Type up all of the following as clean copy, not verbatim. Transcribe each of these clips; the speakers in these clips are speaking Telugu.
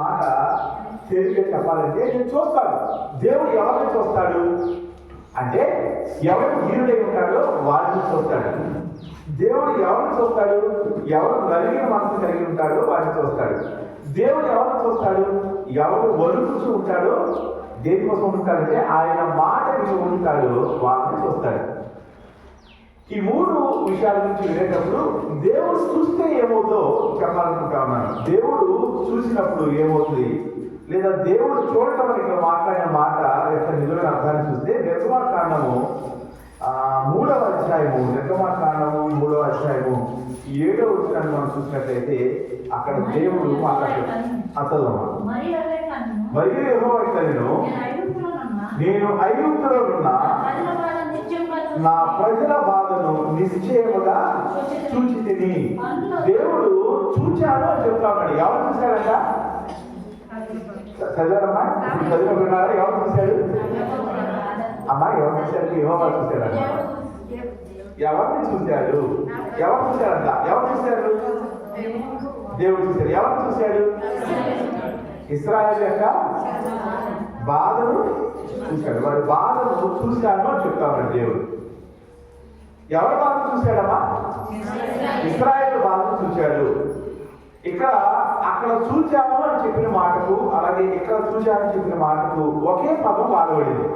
మాట తెలివిగా చెప్పాలంటే నేను చూస్తాడు. దేవుడు ఎవరిని చూస్తాడు అంటే ఎవరు హీరుడై ఉంటాడో వారిని చూస్తాడు. దేవుడు ఎవరిని చూస్తాడు? ఎవరు నలిగిన మనసు కలిగి ఉంటాడో వారిని చూస్తాడు. దేవుడు ఎవరిని చూస్తాడు? ఎవరు వణుకుతూ ఉంటాడో దేనికోసం ఉంటాడంటే ఆయన మాట విని ఉంటాడో వారిని చూస్తాడు. ఈ మూడు విషయాల నుంచి వినేటప్పుడు దేవుడు చూస్తే ఏమవుతుందో చెప్పాలనుకుంటా ఉన్నాను. దేవుడు చూసినప్పుడు ఏమవుతుంది, లేదా దేవుడు చూడటం అని ఇక్కడ మాట్లాడిన మాట యొక్క నిజమైన అర్థాన్ని చూస్తే నిర్గమకాండము 3వ అధ్యాయము 3వ అధ్యాయము 7వ వచనాన్ని మనం చూసినట్లయితే అక్కడ దేవుడు మాట్లాడుతున్నాడు. అసలు మరియు యెహోవా ఇట్లనెను, నేను ఐగుప్తులోనున్న నా ప్రజల బాధను నిశ్చయముగా చూచితిని. దేవుడు చూచాను అని చెప్తా ఉన్నాడు. ఎవరు చూశాడంట? చదివారమ్మా? చదివినారా? ఎవరు చూశాడు అమ్మా? ఎవరు చూశాడు? యెహోవా చూశాడంట. ఎవరిని చూశాడు? ఎవరు చూశాడంట? ఎవరు చూశాడు? దేవుడు చూశాడు. ఎవరు చూశాడు? ఇశ్రాయేలు యొక్క బాధను చూశాడు. వాడి బాధను చూశాను అని చెప్తా ఉన్నాడు దేవుడు. ఎవరి బాధను చూశాడమ్మా? ఇశ్రాయేలు బాధను చూశాడు. ఇక్కడ అక్కడ చూచాను అని చెప్పిన మాటకు, అలాగే ఇక్కడ చూచానని చెప్పిన మాటకు ఒకే పదం వాడబడింది.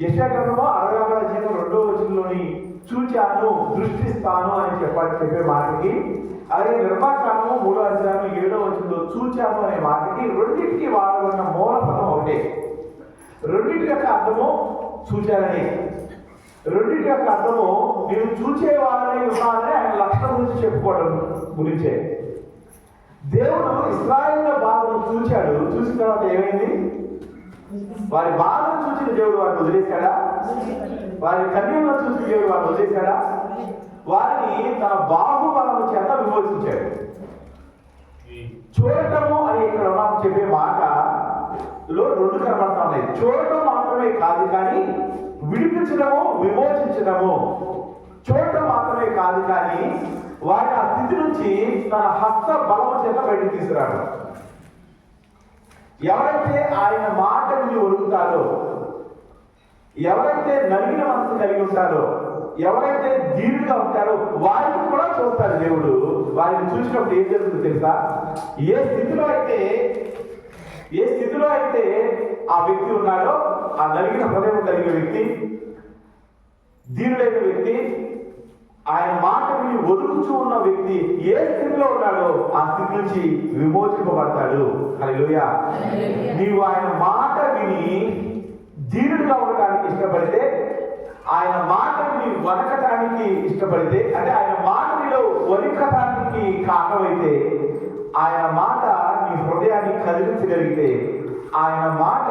యెషయా గ్రంథము 60వ అధ్యాయం 2వ వచనంలోని చూచాను, దృష్టిస్తాను అని చెప్పే మాటకి, అలాగే నిర్గమకాండము 3వ అధ్యాయం 7వ వచనంలో చూచాను అనే మాటకి రెండింటికి వాడబడిన మూల పదం ఒకటే. రెండింటి యొక్క అర్థము చూచారని, రెండింటి యొక్క అర్థము నేను చూచేవాడని ఉన్నానని ఆయన లక్షణం గురించి చెప్పుకోవడం గురించే. దేవుడు ఇశ్రాయేలు బాధను చూచాడు. చూసిన తర్వాత ఏమైంది? వారి బాధను చూసిన దేవుడు వారిని వదిలేశాడా? వారి కన్యలను చూసిన దేవుడు వారిని వదిలేశాడా? వారిని తన బాహుబలము చేత విమోచించాడు. చూడటము అని ఇక్కడ మనం చెప్పే మాటలో రెండు కనబడతా ఉన్నాయి. చూడటం మాత్రమే కాదు కానీ విడిపించడము, విమోచించడము. చూడటం మాత్రమే కాదు కానీ వారి ఆ స్థితి నుంచి తన హస్త బలము చేత బయటకు తీసుకురాడు. ఎవరైతే ఆయన మాట విని ఒడుగుతారో, ఎవరైతే నలిగిన మనసు కలిగి ఉంటారో, ఎవరైతే దీనుగా ఉంటారో వారిని కూడా చూస్తారు దేవుడు. వారిని చూసినప్పుడు ఏం జరుగుతుందో తెలుసా? ఏ స్థితిలో అయితే ఆ వ్యక్తి ఉన్నాడో, ఆ నలిగిన హృదయం కలిగిన వ్యక్తి, దీనుడైన వ్యక్తి, ఆయన మాట విని ఒదుగుచూ ఉన్న వ్యక్తి ఏ స్థితిలో ఉన్నాడో ఆ స్థితి నుంచి విమోచింపబడతాడు. హల్లెలూయా. నీవు ఆయన మాట విని దీనుడిగా ఉండటానికి ఇష్టపడితే, ఆయన మాట విని వనకటానికి ఇష్టపడితే, అంటే ఆయన మాట నీలో వణికటానికి కారణమైతే, ఆయన మాట నీ హృదయాన్ని కదిలించగలిగితే, ఆయన మాట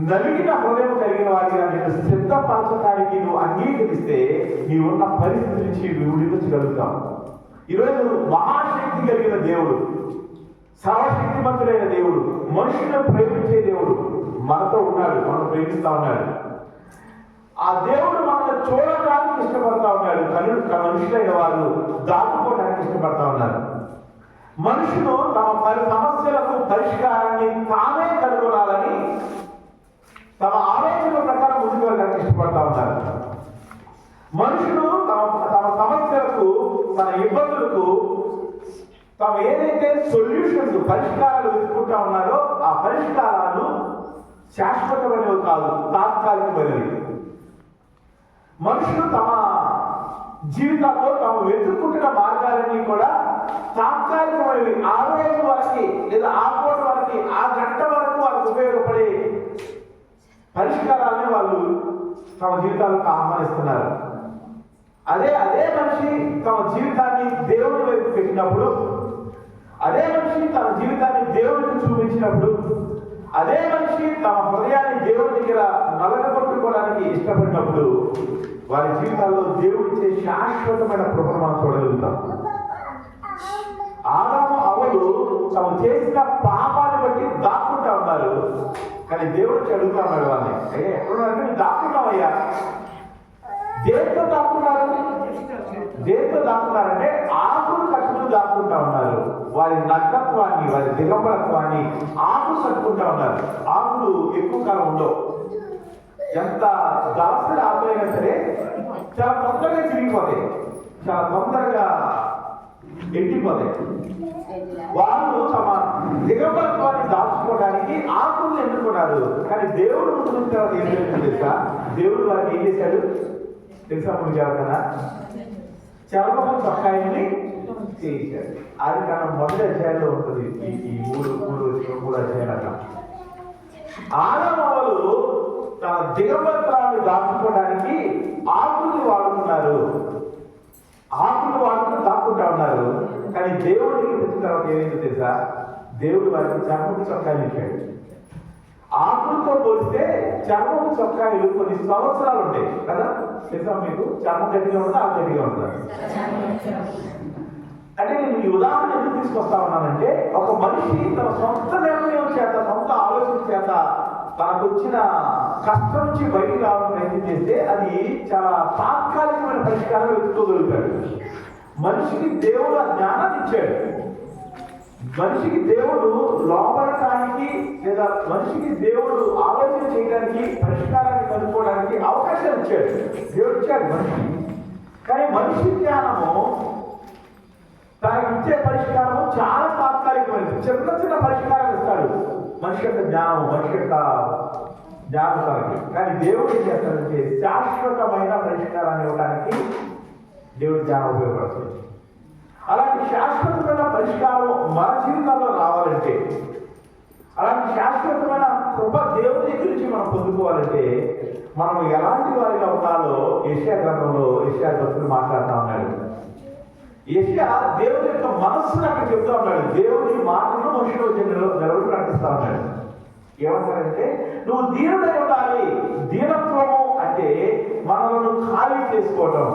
నలిగిన హృదయం కలిగిన వారిగా నేను సిద్ధపరచడానికి నువ్వు అంగీకరిస్తే నీవున్న పరిస్థితి నుంచి విడిపించగలుగుతావు. ఈరోజు మహాశక్తి కలిగిన దేవుడు, సర్వశక్తిమంతుడైన దేవుడు, మనుషులను ప్రేమించే దేవుడు మనతో ఉన్నాడు, మనం ప్రేమిస్తా ఉన్నాడు. ఆ దేవుడు మనల్ని చూడటానికి ఇష్టపడతా ఉన్నాడు. మనుషులైన వారు దాటుకోవడానికి ఇష్టపడతా ఉన్నారు. మనుషులు తమ సమస్యలకు పరిష్కారాన్ని తామే కనుగొనాలని తమ ఆలోచన ప్రకారం ముందుకు వెళ్ళడానికి ఇష్టపడతా ఉన్నారు. మనుషులు తమ సమస్యలకు, తన ఇబ్బందులకు తాము ఏదైతే సొల్యూషన్స్, పరిష్కారాలు వెతుకుంటా ఉన్నారో ఆ పరిష్కారాలు శాశ్వతమైనవి కాదు, తాత్కాలికమైనవి. మనుషులు తమ జీవితాల్లో తాము వెతుక్కుంటున్న మార్గాలన్నీ కూడా తాత్కాలికమైనవి. ఆ రోజు వరకు లేదా ఆ పూట వరకు, ఆ గంట వరకు వాళ్ళకు ఉపయోగపడే పరిష్కారాలనే వాళ్ళు తమ జీవితాలకు ఆహ్వానిస్తున్నారు. అదే మనిషి తమ జీవితాన్ని దేవుడి వైపు పెట్టినప్పుడు, అదే మనిషి తన జీవితాన్ని దేవుడికి చూపించినప్పుడు, అదే మనిషి తమ హృదయాన్ని దేవుడి దగ్గర నలగొట్టుకోవడానికి ఇష్టపడినప్పుడు వారి జీవితాల్లో దేవుడిచ్చే శాశ్వతమైన కృపను మనం చూడగలుగుతాం. ఆదాము అవ్వలు తాము చేసిన పాపాన్ని బట్టి దాక్కుంటా ఉన్నారు. కానీ దేవుడికి అడుగుతా ఉన్నాడు వాళ్ళని, ఎక్కడున్నారంటే నువ్వు దాక్కున్నావయ్యా, దేంతో దాక్కున్నారు? దేంతో దాక్కున్నారంటే ఆకులు కట్టుకుని దాక్కుంటా ఉన్నారు. వారి నగ్నత్వాన్ని, వారి దిగంబరత్వాన్ని ఆకులు కట్టుకుంటా ఉన్నారు. ఆకులు ఎక్కువ కాలం ఉండవు. ఎంత దళసరి ఆకులైనా సరే చాలా తొందరగా చిరిగిపోతాయి, చాలా తొందరగా ఎండిపోతాయి. వాళ్ళు తమ దిగంబరత్వాన్ని దాచుకోవడానికి ఆకుల్ని ఎన్నుకున్నారు. కానీ దేవుడు ముందు తర్వాత ఏం జరిగింది తెలుసా? దేవుడు వారికి ఏం చేశాడు తెలుసా? ముందు ఎవరికన్నా చర్మపు చొక్కాయిని చేయించాడు. అది కానీ మొదటి అధ్యాయంలో ఉంటుంది. ఈ మూడు అధ్యాయాలు ఆడవాళ్ళు తన దిగంబరత్వాన్ని దాచుకోవడానికి ఆకుల్ని వాడుతున్నారు. ఆకులు వాడుకుని దాక్కుంటా ఉన్నారు. కానీ దేవుడికి వచ్చిన తర్వాత ఏమైందో తెలుసా? దేవుడు వారికి చర్మపు చొక్కాయలు ఇచ్చాడు. ఆకులతో పోలిస్తే చర్మపు చొక్కాయలు కొన్ని సంవత్సరాలు ఉంటాయి కదా. తెలుసా మీకు? చర్మం గట్టిగా ఉంటుందా, ఆకు గట్టిగా ఉంటుందా? అంటే నేను ఈ ఉదాహరణ ఎందుకు తీసుకొస్తా ఉన్నానంటే, ఒక మనిషి తన సొంత నిర్ణయం చేత, సొంత ఆలోచన చేత తనకు వచ్చిన కష్టం నుంచి బయటికి రావడం ప్రయత్నం చేస్తే అది చాలా తాత్కాలికమైన పరిష్కారం వెతుక్కోగలుగుతాడు. మనిషికి దేవుడు ఆ జ్ఞానాన్ని ఇచ్చాడు. మనిషికి దేవుడు లోపడటానికి లేదా మనిషికి దేవుడు ఆలోచన చేయడానికి, పరిష్కారాన్ని కనుక్కోవడానికి అవకాశం ఇచ్చాడు. దేవుడు ఇచ్చాడు మనిషికి. కానీ మనిషి జ్ఞానము, తనకి ఇచ్చే పరిష్కారము చాలా తాత్కాలికమైనది. చిన్న చిన్న పరిష్కారం ఇస్తాడు మనిషి యొక్క జ్ఞానము, మనిషి యొక్క జ్ఞాపకానికి. కానీ దేవుడు ఏం చేస్తాడంటే శాశ్వతమైన పరిష్కారాన్ని ఇవ్వడానికి దేవుడి జ్ఞానం ఉపయోగపడుతుంది. అలాంటి శాశ్వతమైన పరిష్కారం మన జీవితాల్లో రావాలంటే, అలాంటి శాశ్వతమైన కృప దేవుడి దగ్గర నుంచి మనం పొందుకోవాలంటే మనం ఎలాంటి వారిగా ఉండాలో యెషయా గ్రంథంలో యెషయా భక్తుడు మాట్లాడుతూ ఉన్నాడు. యెషయా దేవుని యొక్క మనస్సును అక్కడ చెప్తా ఉన్నాడు. దేవుని మాటలను మనుషులు నిలబడి ప్రకటిస్తా ఉన్నాడు. ఏమంటారంటే నువ్వు దీనుడై ఉండాలి. దీనత్వము అంటే మనలను ఖాళీ చేసుకోవటం.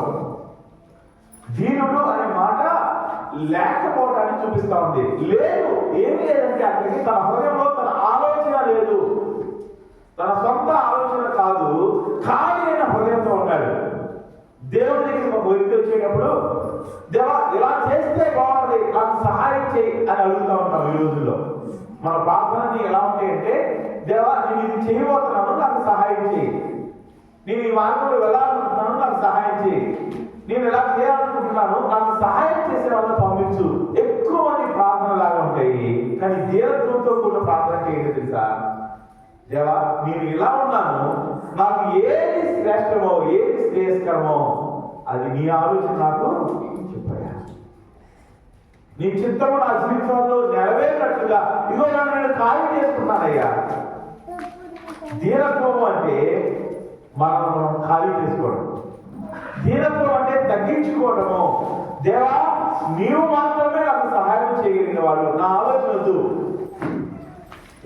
దీనుడు అనే మాట లేకపోవటాన్ని చూపిస్తా ఉంది. లేదు, ఏమి లేదంటే అక్కడికి తన హృదయంలో తన ఆలోచన లేదు, తన సొంత ఆలోచన కాదు, ఖాళీ అయిన హృదయంతో ఉన్నాడు. దేవుడి దగ్గర ఒక వ్యక్తి వచ్చేటప్పుడు, దేవా ఇలా చేస్తే బాగుంది, నాకు సహాయం చేయి అని అడుగుతూ ఉంటాం. ఈ రోజుల్లో మన ప్రార్థనని ఎలా ఉంటాయంటే, దేవా నేను ఇది చేయబోతున్నాను, నాకు సహాయం చేయి. నేను ఈ మార్గంలో వెళ్ళాలనుకుంటున్నాను, నాకు సహాయం చేయి. నేను ఎలా చేయాలనుకుంటున్నాను, నాకు సహాయం చేసే వాళ్ళని పంపించు. ఎక్కువ మంది ప్రార్థన లాగా ఉంటాయి. కానీ దీనత్వంతో కూడిన ప్రార్థన ఏంటో తెలుసా? దేవా నేను ఇలా ఉన్నాను, నాకు ఏది శ్రేష్టమో, ఏది శ్రేయస్కరమో అది నీ ఆలోచన నాకు చెప్పాయా. నీ చిత్తము నా జీవితంలో నెరవేరినట్లుగా ఇదిగో నేను కార్యం చేసుకున్నానయ్యా. దీనత్వము అంటే మనం ఖాళీ చేసుకోవడం. దీనత్వం అంటే తగ్గించుకోవడము. దేవా నీవు మాత్రమే నాకు సహాయం చేయగలిగిన వాడు, నా ఆలోచన వద్దు.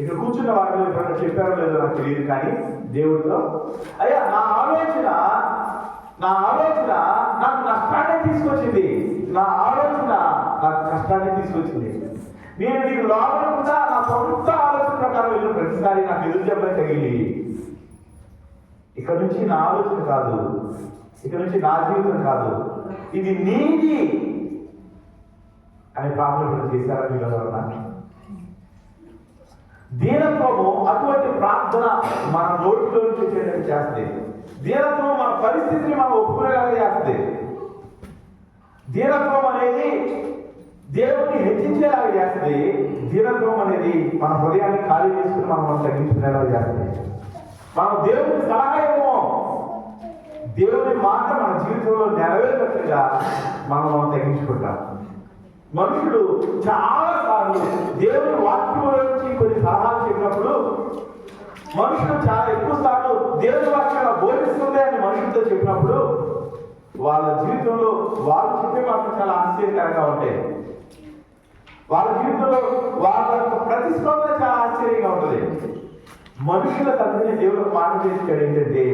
ఇక్కడ కూర్చున్న వారిలో ఎప్పుడైనా చెప్పారో లేదో నాకు తెలియదు, కానీ దేవుడితో అయ్యా నా ఆలోచన నాకు నష్టాన్ని తీసుకొచ్చింది, నా ఆలోచన నాకు కష్టాన్ని తీసుకొచ్చింది. నేను నీకు లోపలకుండా నా సొంత ఆలోచన ప్రకారం వెళ్ళిన ప్రతిసారి నాకు ఎదురు చెప్పడం తగిలి. ఇక్కడ నుంచి నా ఆలోచన కాదు, ఇక్కడ నుంచి నా జీవితం కాదు, ఇది నీది అని ప్రార్థన చేశారా మీరు ఎవరన్నా? దీనత్వము అటువంటి ప్రార్థన మన నోటిలో నుంచి వచ్చేటట్టు చేస్తుంది. దీనత్వం మన పరిస్థితిని మనం ఒప్పుకునేలాగా చేస్తుంది. దీనత్వం అనేది దేవుడిని హెచ్చించేలాగా చేస్తుంది. దీనత్వం అనేది మన హృదయాన్ని ఖాళీ చేసుకుని మనం తగ్గించుకునేలాగా చేస్తుంది. మనం దేవుడిని సహాయమో, దేవుని మాట మన జీవితంలో నెరవేరినట్లుగా మనం తగ్గించుకుంటాం. మనుషులు చాలా సార్లు దేవుని వాక్యంలో నుంచి కొన్ని సలహాలు చెప్పినప్పుడు మనుషులు చాలా ఎక్కువ సార్లు దేవుని వాక్యాలు బోధిస్తుంది అని మనుషులతో చెప్పినప్పుడు వాళ్ళ జీవితంలో వాళ్ళు చెప్పే మాటలు చాలా ఆశ్చర్యకరంగా ఉంటాయి. వాళ్ళ జీవితంలో వాళ్ళ యొక్క ప్రతిస్పందన చాలా ఆశ్చర్యంగా ఉంటుంది. మనుషుల తండ్రిని దేవుడు మాట చేస్తాడు ఏంటంటే,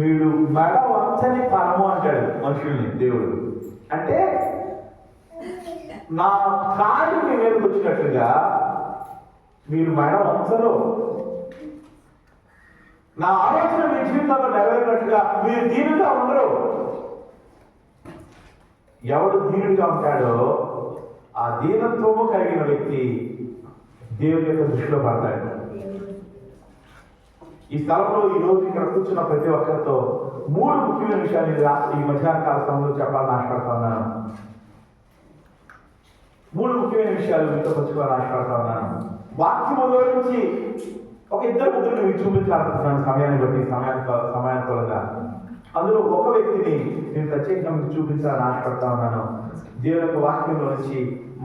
మీరు మెడ వంచని తరము అంటాడు మనుషుల్ని దేవుడు. అంటే నా కాళ్ళు మీ మీదకి వచ్చినట్లుగా మీరు మెడ వంచరు. నా ఆలోచన మీ జీవితంలో నెరవేరినట్టుగా మీరు దీనిగా ఉండరు. ఎవడు దీనుడిగా ఉంటాడో ఆ దీనత్వము కలిగిన వ్యక్తి దేవుని యొక్క దృష్టిలో పడతాడు. ఈ స్థలంలో ఈ రోజు ఇక్కడ కూర్చున్న ప్రతి ఒక్కరితో 3 ముఖ్యమైన విషయాలు ఈ మధ్యాహ్న కాల సమయంలో చెప్పాలని ఆశపడతా ఉన్నాను. 3 ముఖ్యమైన విషయాలు మీతో పంచుకోవాలని ఆశపడతా ఉన్నాను. వాక్యములో నుంచి ఒక 2-3 మీకు చూపించాలనుకుంటున్నాను సమయానుకూలంగా. అందులో ఒక వ్యక్తిని నేను ప్రత్యేకంగా మీకు చూపించాలని ఆశపడతా ఉన్నాను. దేవుని యొక్క వాక్యంలో నుంచి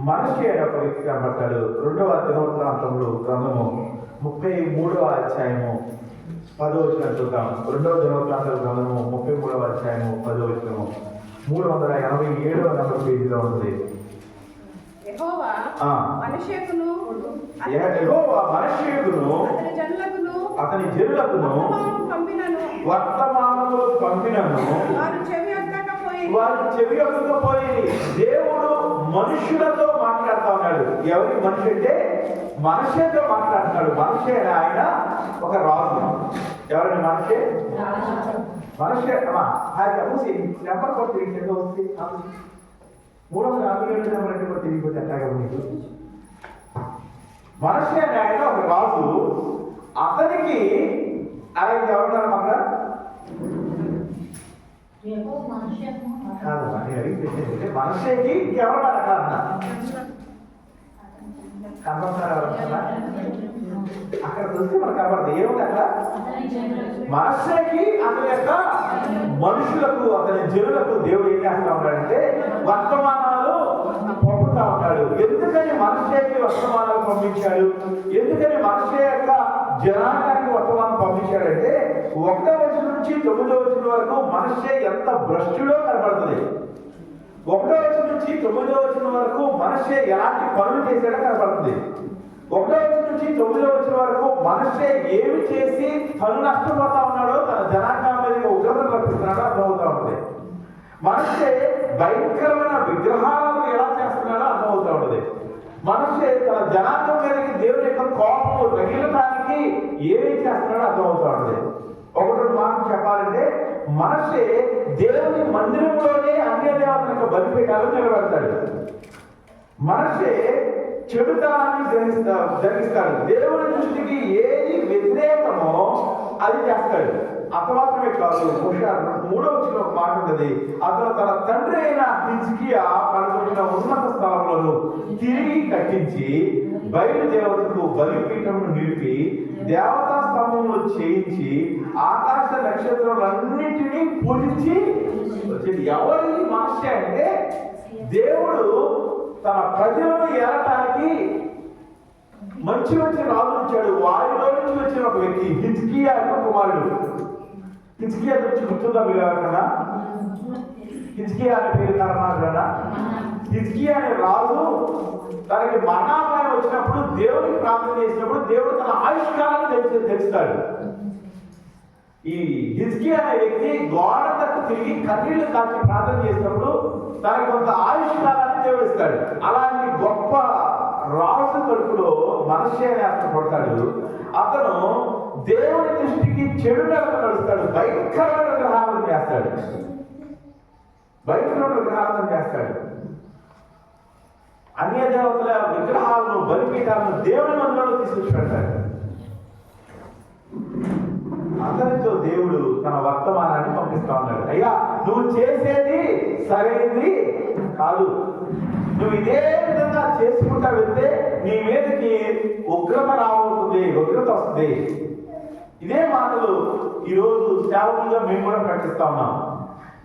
మనిషి అనే ఒక వ్యక్తి కనబడతాడు. 2వ దినవృత్తాంతములు గ్రంథము 33వ అధ్యాయము 10వ వచనం చూద్దాం. 2వ దినవృత్తాంతముల గ్రంథము 33వ అధ్యాయము 10వ వచనము 387వ నంబర్ పేజీలో ఉంది. యెహోవా మనుష్యుకును అతని జనులకును వర్తమానములు పంపినను వారు చెవి యొక్కకపోయి. దేవుడు మనుషులతో మాట్లాడుతూ ఉన్నాడు. ఎవరి మనిషి అంటే మనుషులతో మాట్లాడుతున్నాడు. మనిషి ఆయన ఒక రాజు. ఎవరిని మనిషి నెంబర్ కొట్టి వస్తే 347 నెంబర్ అంటే కూడా తిరిగిపోతే ఎట్లాగా మీకు. మనిషి ఆయన ఒక రాజు. అతనికి ఆయన ఎవరున్నారు అక్కడ కాదు మనిషికి ఇంకెవరున్నారు అక్కడ అన్న కనబడతారా? అక్కడ చూస్తే మనకు కనబడదు. ఏముంది అక్కడ? మనిషికి అతని యొక్క మనుషులకు అతని జనులకు దేవుడు ఏం చేస్తా ఉన్నాడంటే వర్తమానాలు పంపుతా ఉన్నాడు. ఎందుకని మనిషికి వర్తమానాలు పంపించాడు? ఎందుకని మనిషి యొక్క జనాంగానికి వర్తమానం పంపించాడంటే 1వ వచనం నుంచి 9వ వచనం వరకు మనిషి ఎంత భ్రష్టుడో కనబడుతుంది. 1వ వచనం నుంచి 9వ వచనం వరకు మనిషి ఎలాంటి పనులు చేశాడో కనబడుతుంది. 1వ వచనం నుంచి 9వ వచనం వరకు మనిషి ఏమి చేసి తను నష్టపోతా ఉన్నాడో, తన జనాంగం మీద ఉగ్రత రప్పిస్తున్నాడో అర్థమవుతా ఉంటుంది. మనిషి భయంకరమైన విగ్రహాలను ఎలా చేస్తున్నాడో అర్థమవుతా ఉంటుంది. మనిషి తన జనాంగం మీదకి దేవుని యొక్క కోపము రగిలటానికి ఏమి చేస్తున్నాడో అర్థమవుతా ఉంటుంది. 1-2 మాటలు చెప్పాలంటే మనిషి దేవుని మందిరంలోనే అన్య దేవతలకు బలిపీఠాలు నిలబెడతాడు. మనిషి చెడుతనాన్ని గ్రహిస్తాడు. దేవుని దృష్టికి ఏది వ్యతిరేకమో అది చేస్తాడు. అంత మాత్రమే కాదు, 3వ వచనంలో ఒక మాట ఉంటుంది. అతను తన తండ్రి అయిన హిజ్కియా పడుతున్న ఉన్నత స్థలంలో తిరిగి కట్టించి బయలు దేవతకు బలిపీఠమును నిలిపి దేవతా స్తంభములు చేయించి ఆకాశ నక్షత్రాలన్నింటినీ పూజించి వచ్చేది. ఎవరి మనిషి అంటే దేవుడు తన ప్రజలను ఏలటానికి మంచి రాజు ఇచ్చాడు. వారిలో నుంచి వచ్చిన ఒక వ్యక్తి హిజ్కియా కుమారుడు. హిజ్కియా గురించి గుర్తుందా మీరు ఎవరికన్నా? హిజ్కియా అనే పేరు తరమానా? హిజ్కియా అనే రాజు తనకి మరణాపాయం వచ్చినప్పుడు దేవుడికి ప్రార్థన చేసినప్పుడు దేవుడు తన ఆయుష్కాలను తెలుస్తాడు. ఈ హిజ్కియా అనే వ్యక్తి గోడ తట్టు తిరిగి కన్నీళ్లు కాల్చి ప్రార్థన చేసినప్పుడు తనకి కొంత ఆయుష్కాలాన్ని దేవుడు ఇస్తాడు. అలాంటి గొప్ప రాజు కడుపులో మనిషి అనే అతను పడతాడు. అతను దేవుని దృష్టికి చెడు నడుస్తాడు. భయంకరమైన విగ్రహాలను చేస్తాడు. అన్య దేవతల విగ్రహాలను బలిపీఠాలను దేవుని మందిరంలో తీసుకొచ్చి పెడతాడు. అతనితో దేవుడు తన వర్తమానాన్ని పంపిస్తా ఉన్నాడు. అయ్యా, నువ్వు చేసేది సరైనది కాదు. నువ్వు ఇదే విధంగా చేసుకుంటా వెళ్తే నీ మీదకి ఉగ్రత రాబోతుంది, ఉగ్రత వస్తుంది. ఇదే మాటలు ఈరోజు సేవకులుగా మేము కూడా ప్రకటిస్తా ఉన్నాం.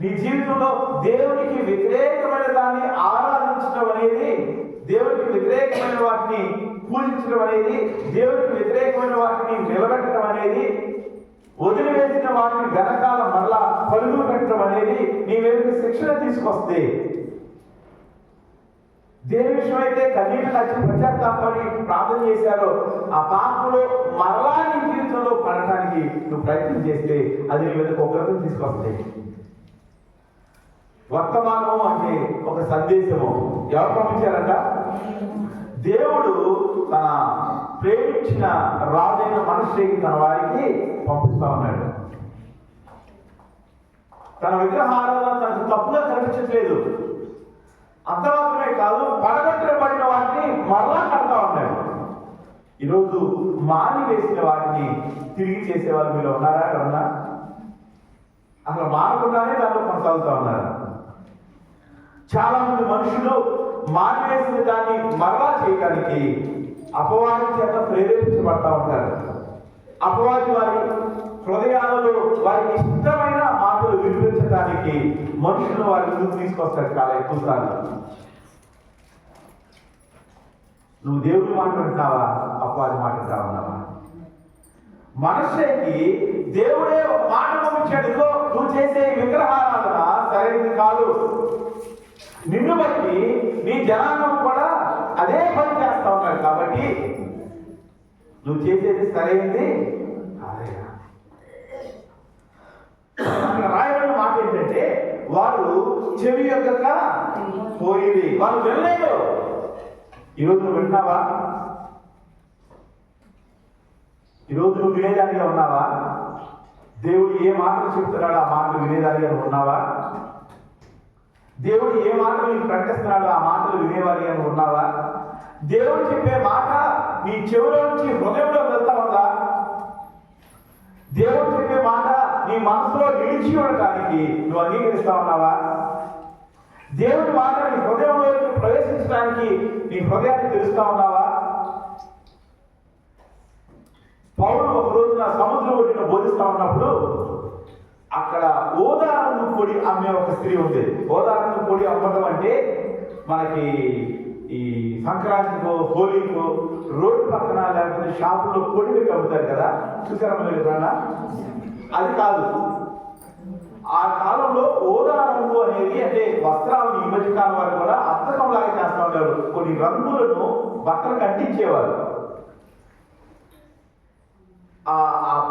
నీ జీవితంలో దేవునికి వ్యతిరేకమైన దాన్ని ఆరాధించడం అనేది, దేవునికి వ్యతిరేకమైన వాటిని పూజించడం అనేది, దేవునికి వ్యతిరేకమైన వాటిని నిలబెట్టడం అనేది, వదిలివేసిన వాటిని వెనకాల మళ్ళా పరుగులు పెట్టడం అనేది నీ మీదకి శిక్షణ తీసుకొస్తే, దేని విషయం అయితే కన్నీళ్ళు వచ్చి పశ్చాత్తాపడి ప్రార్థన చేశారో ఆ పాపంలో మరలా నీ జీవితంలో పడటానికి నువ్వు ప్రయత్నం చేస్తే అది నీ మీదకి ఉగ్రతను తీసుకొస్తాయి. వర్తమానము అంటే ఒక సందేశము. ఎవరు పంపించారంట? దేవుడు తన ప్రేమించిన రాజైన మనిషికి తన వారికి పంపిస్తా ఉన్నాడు. తన విగ్రహాలను తనకు తప్పుగా కనిపించట్లేదు. అంత మాత్రమే కాదు, పడగొట్టబడిన వాటిని మరలా కడతా ఉన్నాడు. ఈరోజు మాని వేసిన వాటిని తిరిగి చేసేవాళ్ళు మీరు ఉన్నారా? ఎవరన్నా అసలు మానకుండానే దాంట్లో కొనసాగుతూ ఉన్నారు. చాలా మంది మనుషులు మానివేసిన దాన్ని మరలా చేయడానికి అపవాది చేత ప్రేరేపించబడతా ఉంటారు. అపవాది వారి హృదయాలలో వారికి ఇష్టమైన మాటలు వినిపించడానికి మనుషులు వారి ముందుకు తీసుకొస్తారు చాలా ఎక్కువ సార్లు. నువ్వు దేవుడి మాట వింటున్నావా, అపవాది మాట వింటా ఉన్నావా? మనుషులకి దేవుడే ఒక మాట పంపించాడు, ఇదిగో నువ్వు చేసే విగ్రహారాధన సరైనది కాదు, నిన్ను బట్టి నీ జనాంగం కూడా అదే పని చేస్తా ఉన్నాడు, కాబట్టి నువ్వు చేసేది సరైనది అదేనా? రాయబడిన మాట ఏంటంటే వారు చెవి యొక్క పోయింది, వాళ్ళు వెళ్ళలేదు. ఈరోజు నువ్వు విన్నావా? ఈరోజు నువ్వు వినేదానిగా ఉన్నావా? దేవుడు ఏ మాటలు చెప్తున్నాడో ఆ మాటలు వినేదానిగా ఉన్నావా? దేవుడు ఏ మాటలు నీకు ప్రకటిస్తున్నాడో ఆ మాటలు వినేవాడిగా ఉన్నావా? దేవుడు చెప్పే మాట నీ చెవిలో నుంచి హృదయంలో వెళ్తా ఉందా? దేవుడు చెప్పే మాట నీ మనసులో నిలిచి ఉండటానికి నువ్వు అంగీకరిస్తా ఉన్నావా? దేవుడి మాట నీ హృదయంలోకి ప్రవేశించడానికి నీ హృదయాన్ని తెలుస్తా ఉన్నావా? పౌరులు ఒక రోజున సముద్రం ఒడ్డున బోధిస్తా ఉన్నప్పుడు అక్కడ ఓదారణ పొడి అమ్మే ఒక స్త్రీ ఉంది. ఓదారణ పొడి అమ్మడం అంటే మనకి ఈ సంక్రాంతికో హోలీకో రోడ్డు పక్కన లేకపోతే షాపులో పొడి పెట్టి అమ్ముతారు కదా, చూసారా మీరు ఎప్పుడన్నా? అది కాదు. ఆ కాలంలో ఓదారంగు అనేది అంటే వస్త్రాలను ఈ మధ్య కాలం వారు కూడా అద్దకంలాగా చేస్తూ ఉంటారు. కొన్ని రంగులను బట్టలకు అంటించేవారు. ఆ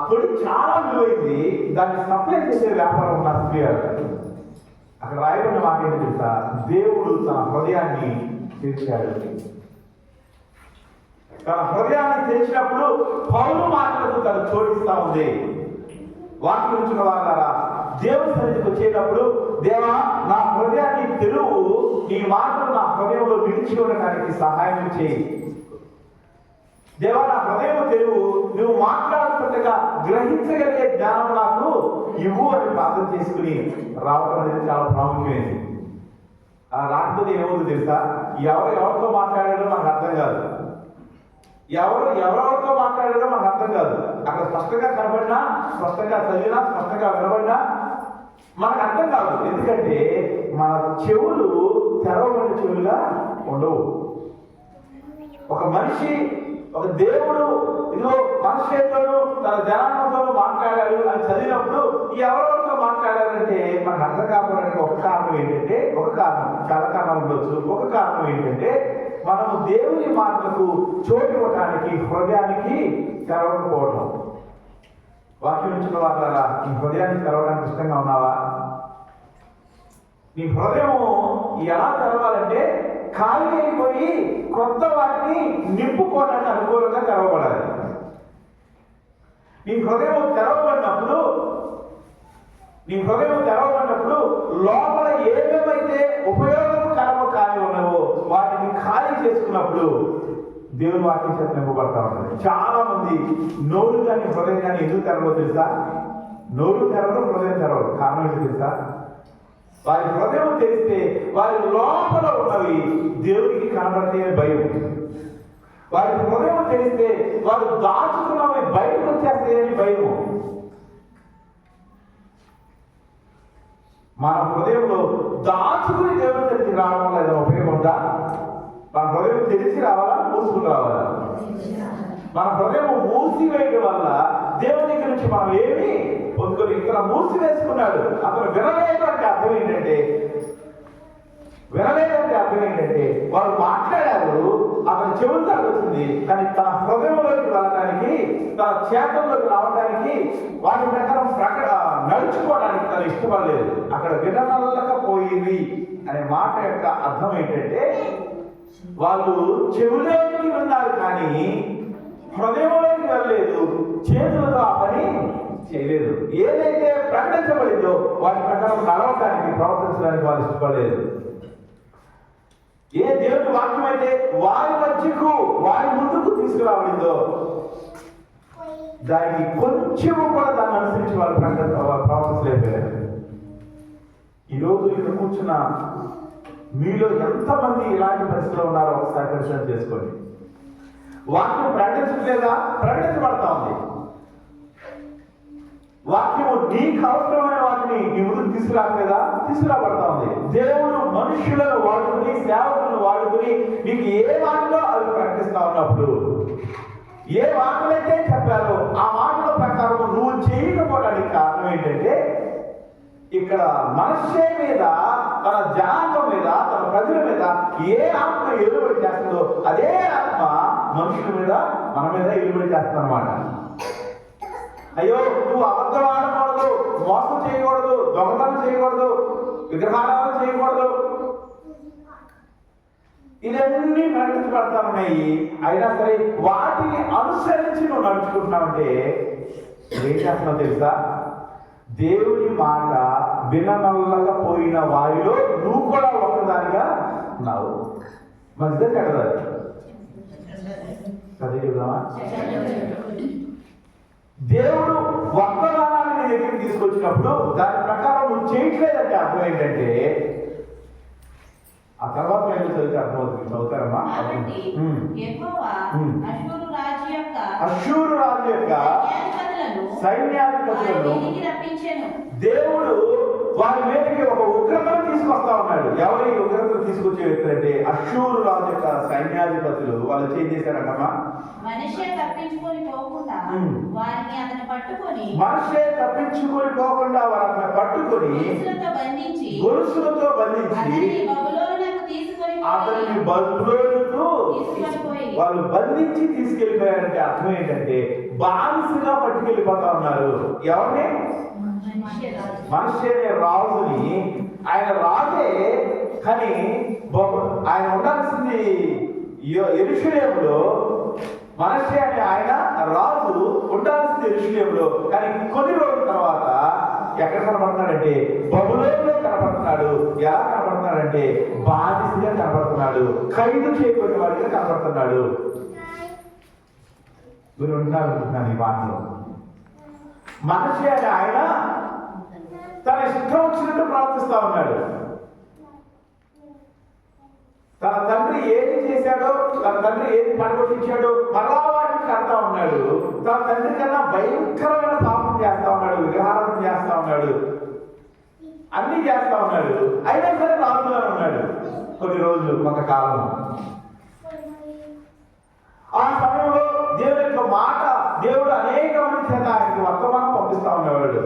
పొడి చాలా విలువైంది, దాన్ని సప్లై చేసే వ్యాపారం ఉన్న స్త్రీ. అక్కడ రాయబడిన మాట ఏంటి తెలుసా? దేవుడు తన హృదయాన్ని తెరిచాడు. తన హృదయాన్ని తెరిచినప్పుడు పౌలు మాటలకు తను చోటిస్తా ఉంది. వాక్యం ఉంచిన వారా, దేవుని సన్నిధికి వచ్చేటప్పుడు దేవా నా హృదయాన్ని తెరువు, నీ మాటలు నా హృదయంలో నిలిచి ఉండడానికి సహాయం చేయి. దేవా నా హృదయం తెరువు, నువ్వు మాట్లాడుతుండగా గ్రహించగలిగే జ్ఞానం నాకు ఇవ్వు అని ప్రార్థన చేసుకుని రావడం అనేది చాలా ప్రాముఖ్యమైనది. అలా రాకపోతే ఏమవుతుంది తెలుసా? ఎవరితో మాట్లాడారో మనకు అర్థం కాదు, ఎవరెవరితో మాట్లాడారో మనకు అర్థం కాదు. అక్కడ స్పష్టంగా కనబడినా, స్పష్టంగా చదివినా, స్పష్టంగా వినబడినా మనకు అర్థం కాదు. ఎందుకంటే మన చెవులు తెరవబడిన చెవులుగా ఉండవు. ఒక మనిషి, ఒక దేవుడు ఇదిగో మనుషులతోనూ తన జనాంగంతోనూ మాట్లాడాడు అని చదివినప్పుడు ఎవరెవరితో మాట్లాడారంటే మనకు అర్థం కావడానికి ఒక కారణం ఏంటంటే, ఒక కారణం, చాలా కారణం ఉండొచ్చు. ఒక కారణం ఏంటంటే మనము దేవుని మాటలకు చోటు ఇవ్వటానికి హృదయానికి తెరవకపోవడం. వాక్యం ఇచ్చిన వాళ్ళ నీ హృదయాన్ని తెరవడానికి ఇష్టంగా ఉన్నావా? నీ హృదయము ఎలా తెరవాలంటే ఖాళీ అయిపోయి కొత్త వాటిని నింపుకోవడానికి అనుకూలంగా తెరవబడాలి. నీ హృదయం తెరవబడినప్పుడు లోపల ఏమేమైతే ఉపయోగకరమో కానీ ఉన్నావో వాటిని ఖాళీ చేసుకున్నప్పుడు దేవుని వాక్యం చేత నింపబడతా ఉంటుంది. చాలా మంది నోరు కానీ హృదయం కానీ ఎందుకు తెరవో తెలుసా? నోరు తెరవరు, హృదయం తెరవరు. కారణం ఏంటి తెలుసా? వారి హృదయం తెలిస్తే వారి లోపల ఉన్నవి దేవుడికి కనబడితే భయం. వారి హృదయం తెలిస్తే వారు దాచుకున్నవి బయటకు వచ్చేస్తాయని భయము. మన హృదయంలో దాచుకుని దేవుని దగ్గరికి రావడం వల్ల ఏదైనా ఉపయోగం ఉందా? మన హృదయం తెలిసి రావాలా, మూసుకుని రావాలా? మన హృదయం మూసివేయడం వల్ల దేవుని దగ్గర నుంచి మనం ఏమి పొందుకొని ఇక్కడ మూసివేసుకున్నాడు. అతను వినలేదంటే అర్థం ఏంటంటే వారు మాట్లాడారు, అతని చెవులు దాకా వచ్చింది, కానీ తన హృదయంలోకి వెళ్ళడానికి, తన చేతుల్లోకి రావడానికి, వాటి ప్రకారం నడుచుకోవడానికి తను ఇష్టపడలేదు. అక్కడ విననల్లకపోయింది అనే మాట యొక్క అర్థం ఏంటంటే వాళ్ళు చెవులోకి విన్నారు కానీ హృదయంలోకి వెళ్ళలేదు, చేతులతో ఆ పని చేయలేదు. ఏదైతే ప్రకటించబడిందో వాటి ప్రకారం నడవడానికి, ప్రవర్తించడానికి వాళ్ళు ఇష్టపడలేదు. ఏ దేవుని వాక్యం అయితే వారి మధ్యకు వారి ముందుకు తీసుకురాబడిందో దానికి కొంచెం కూడా దాన్ని అనుసరించి వాళ్ళు ప్రవర్తించలేకపోయారు. ఈరోజు ఇక్కడ కూర్చున్న మీలో ఎంతమంది ఇలాంటి పరిస్థితిలో ఉన్నారో ఒకసారి పరిశీలన చేసుకోండి. వాక్యం ప్రకటించట్లేదా? ప్రకటించబడతా ఉంది. వాక్యము నీకు అవసరమైన వాటిని నీ ముందుకు తీసుకురావట్లేదా? తీసుకురాబడతా ఉంది. దేవుడు మనుషులను వాడుకుని సేవకులను వాడుకుని నీకు ఏ వాటిలో అవి ప్రకటిస్తా ఉన్నప్పుడు, ఏ మాటలైతే చెప్పారో ఆ మాటల ప్రకారం నువ్వు చేయకపోవడానికి కారణం ఏంటంటే, ఇక్కడ మనుష్య మీద, తన జనాంగం మీద, తన ప్రజల మీద ఏ ఆత్మ ఎలుబడి చేస్తుందో అదే ఆత్మ మనుషుల మీద, మన మీద ఎలుబడి చేస్తుంది అన్నమాట. అయ్యో నువ్వు అబద్ధం ఆడకూడదు, మోసం చేయకూడదు, దొంగతనం చేయకూడదు, విగ్రహారాధన చేయకూడదు, ఇవన్నీ ప్రకటించబడతా ఉన్నాయి. అయినా సరే వాటిని అనుసరించి నువ్వు నడుచుకుంటున్నావంటే ఏం చేస్తున్నావు తెలుసా? దేవుడి మాట విననల్లగా పోయిన వారిలో నువ్వు కూడా ఒకదానిగా ఉన్నావు. మంచిదే చెడ్డదా? చదివి చెబుదామా? దేవుడు వర్తమానాన్ని నీ దగ్గరికి తీసుకొచ్చినప్పుడు దాని ప్రకారం నువ్వు చేయట్లేదంటే అర్థం ఏంటంటే, ఆ తర్వాత నేను చదివితే అర్థమవుతుంది. చదువుతారమ్మా? అష్షూరు రాజు యొక్క సైన్యాధిపతులను దేవుడు వారి మీదకి ఒక ఉగ్రతను తీసుకొస్తా ఉన్నాడు. ఎవరు ఈ ఉగ్రతను తీసుకొచ్చే వ్యక్తులు అంటే అష్షూరు రాజు యొక్క సైన్యాధిపతులు. వాళ్ళు ఏం చేశారమ్మా? మనిషే తప్పించుకొని పోకుండా వారిని పట్టుకొని గొలుసులతో బంధించి అతన్ని బబులోనుకు వాళ్ళు బంధించి తీసుకెళ్లిపోయారంటే అర్థం ఏంటంటే బానిసగా పట్టుకెళ్ళిపోతా ఉన్నారు. ఎవరిని? మనిషి అనే రాజుని. ఆయన రాజే, కానీ ఆయన ఉండాల్సింది యెరూషలేములో. మనిషి అనే ఆయన రాజు ఉండాల్సింది యెరూషలేములో. కానీ కొన్ని రోజుల తర్వాత ఎక్కడ కనబడుతున్నాడంటే బబులోనులో కనబడుతున్నాడు. ఎలా కనబడుతున్నాడంటే బానిసగా కనబడుతున్నాడు, ఖైదు చేయబడిన వాడిగా కనబడుతున్నాడు. మీరు ఉండాలనుకుంటున్నాను ఈ మాటలో. మనిషి అనే ఆయన తన ఇష్టం వచ్చినట్టు ప్రవర్తిస్తా ఉన్నాడు. తన తండ్రి ఏది చేశాడో, తన తండ్రి ఏది పడగొట్టించాడో మరలా వాటిని కడతా ఉన్నాడు. తన తండ్రి కన్నా భయంకరమైన పాపం చేస్తా ఉన్నాడు, విగ్రహారాధన చేస్తా ఉన్నాడు, అన్ని చేస్తా ఉన్నాడు. అయినా సరే రాజుగా ఉన్నాడు కొన్ని రోజులు, కొంతకాలం. ఆ సమయంలో దేవుడి యొక్క మాట, దేవుడు అనేక మంది చేత ఆయనకి వర్తమానం పంపిస్తా ఉండేవాడు.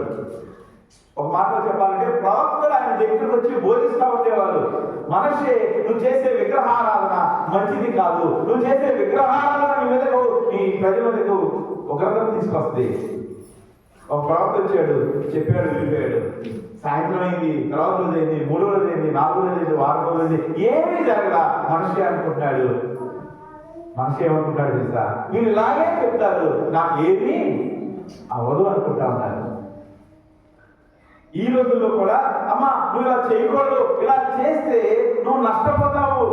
ఒక మాటలో చెప్పాలంటే ప్రవక్తలు ఆయన దగ్గరకు వచ్చి బోధిస్తూ ఉండేవాళ్ళు. మనిషి నువ్వు చేసే విగ్రహారాధన మంచిది కాదు, నువ్వు చేసే విగ్రహారాధన నీ మీదకు, నీ ప్రజల మీదకు ఉగ్రతను తీసుకొస్తుంది. ఒక ప్రవక్త వచ్చాడు, చెప్పాడు, వెళ్ళిపోయాడు. సాయంత్రం అయింది, తర్వాత రోజు అయింది, 3వ రోజు అయింది, 4వ రోజు అయింది, 6వ రోజు అయింది, ఏమీ జరగలా. మనిషి అనుకుంటున్నాడు. మనిషి ఏమనుకుంటాడు తెలుసా? వీళ్ళు ఇలాగే చెప్తారు, నాకు ఏమీ అవ్వదు అనుకుంటా ఉన్నారు. ఈ రోజుల్లో కూడా అమ్మా నువ్వు ఇలా చేయకూడదు, ఇలా చేస్తే నువ్వు నష్టపోతావు,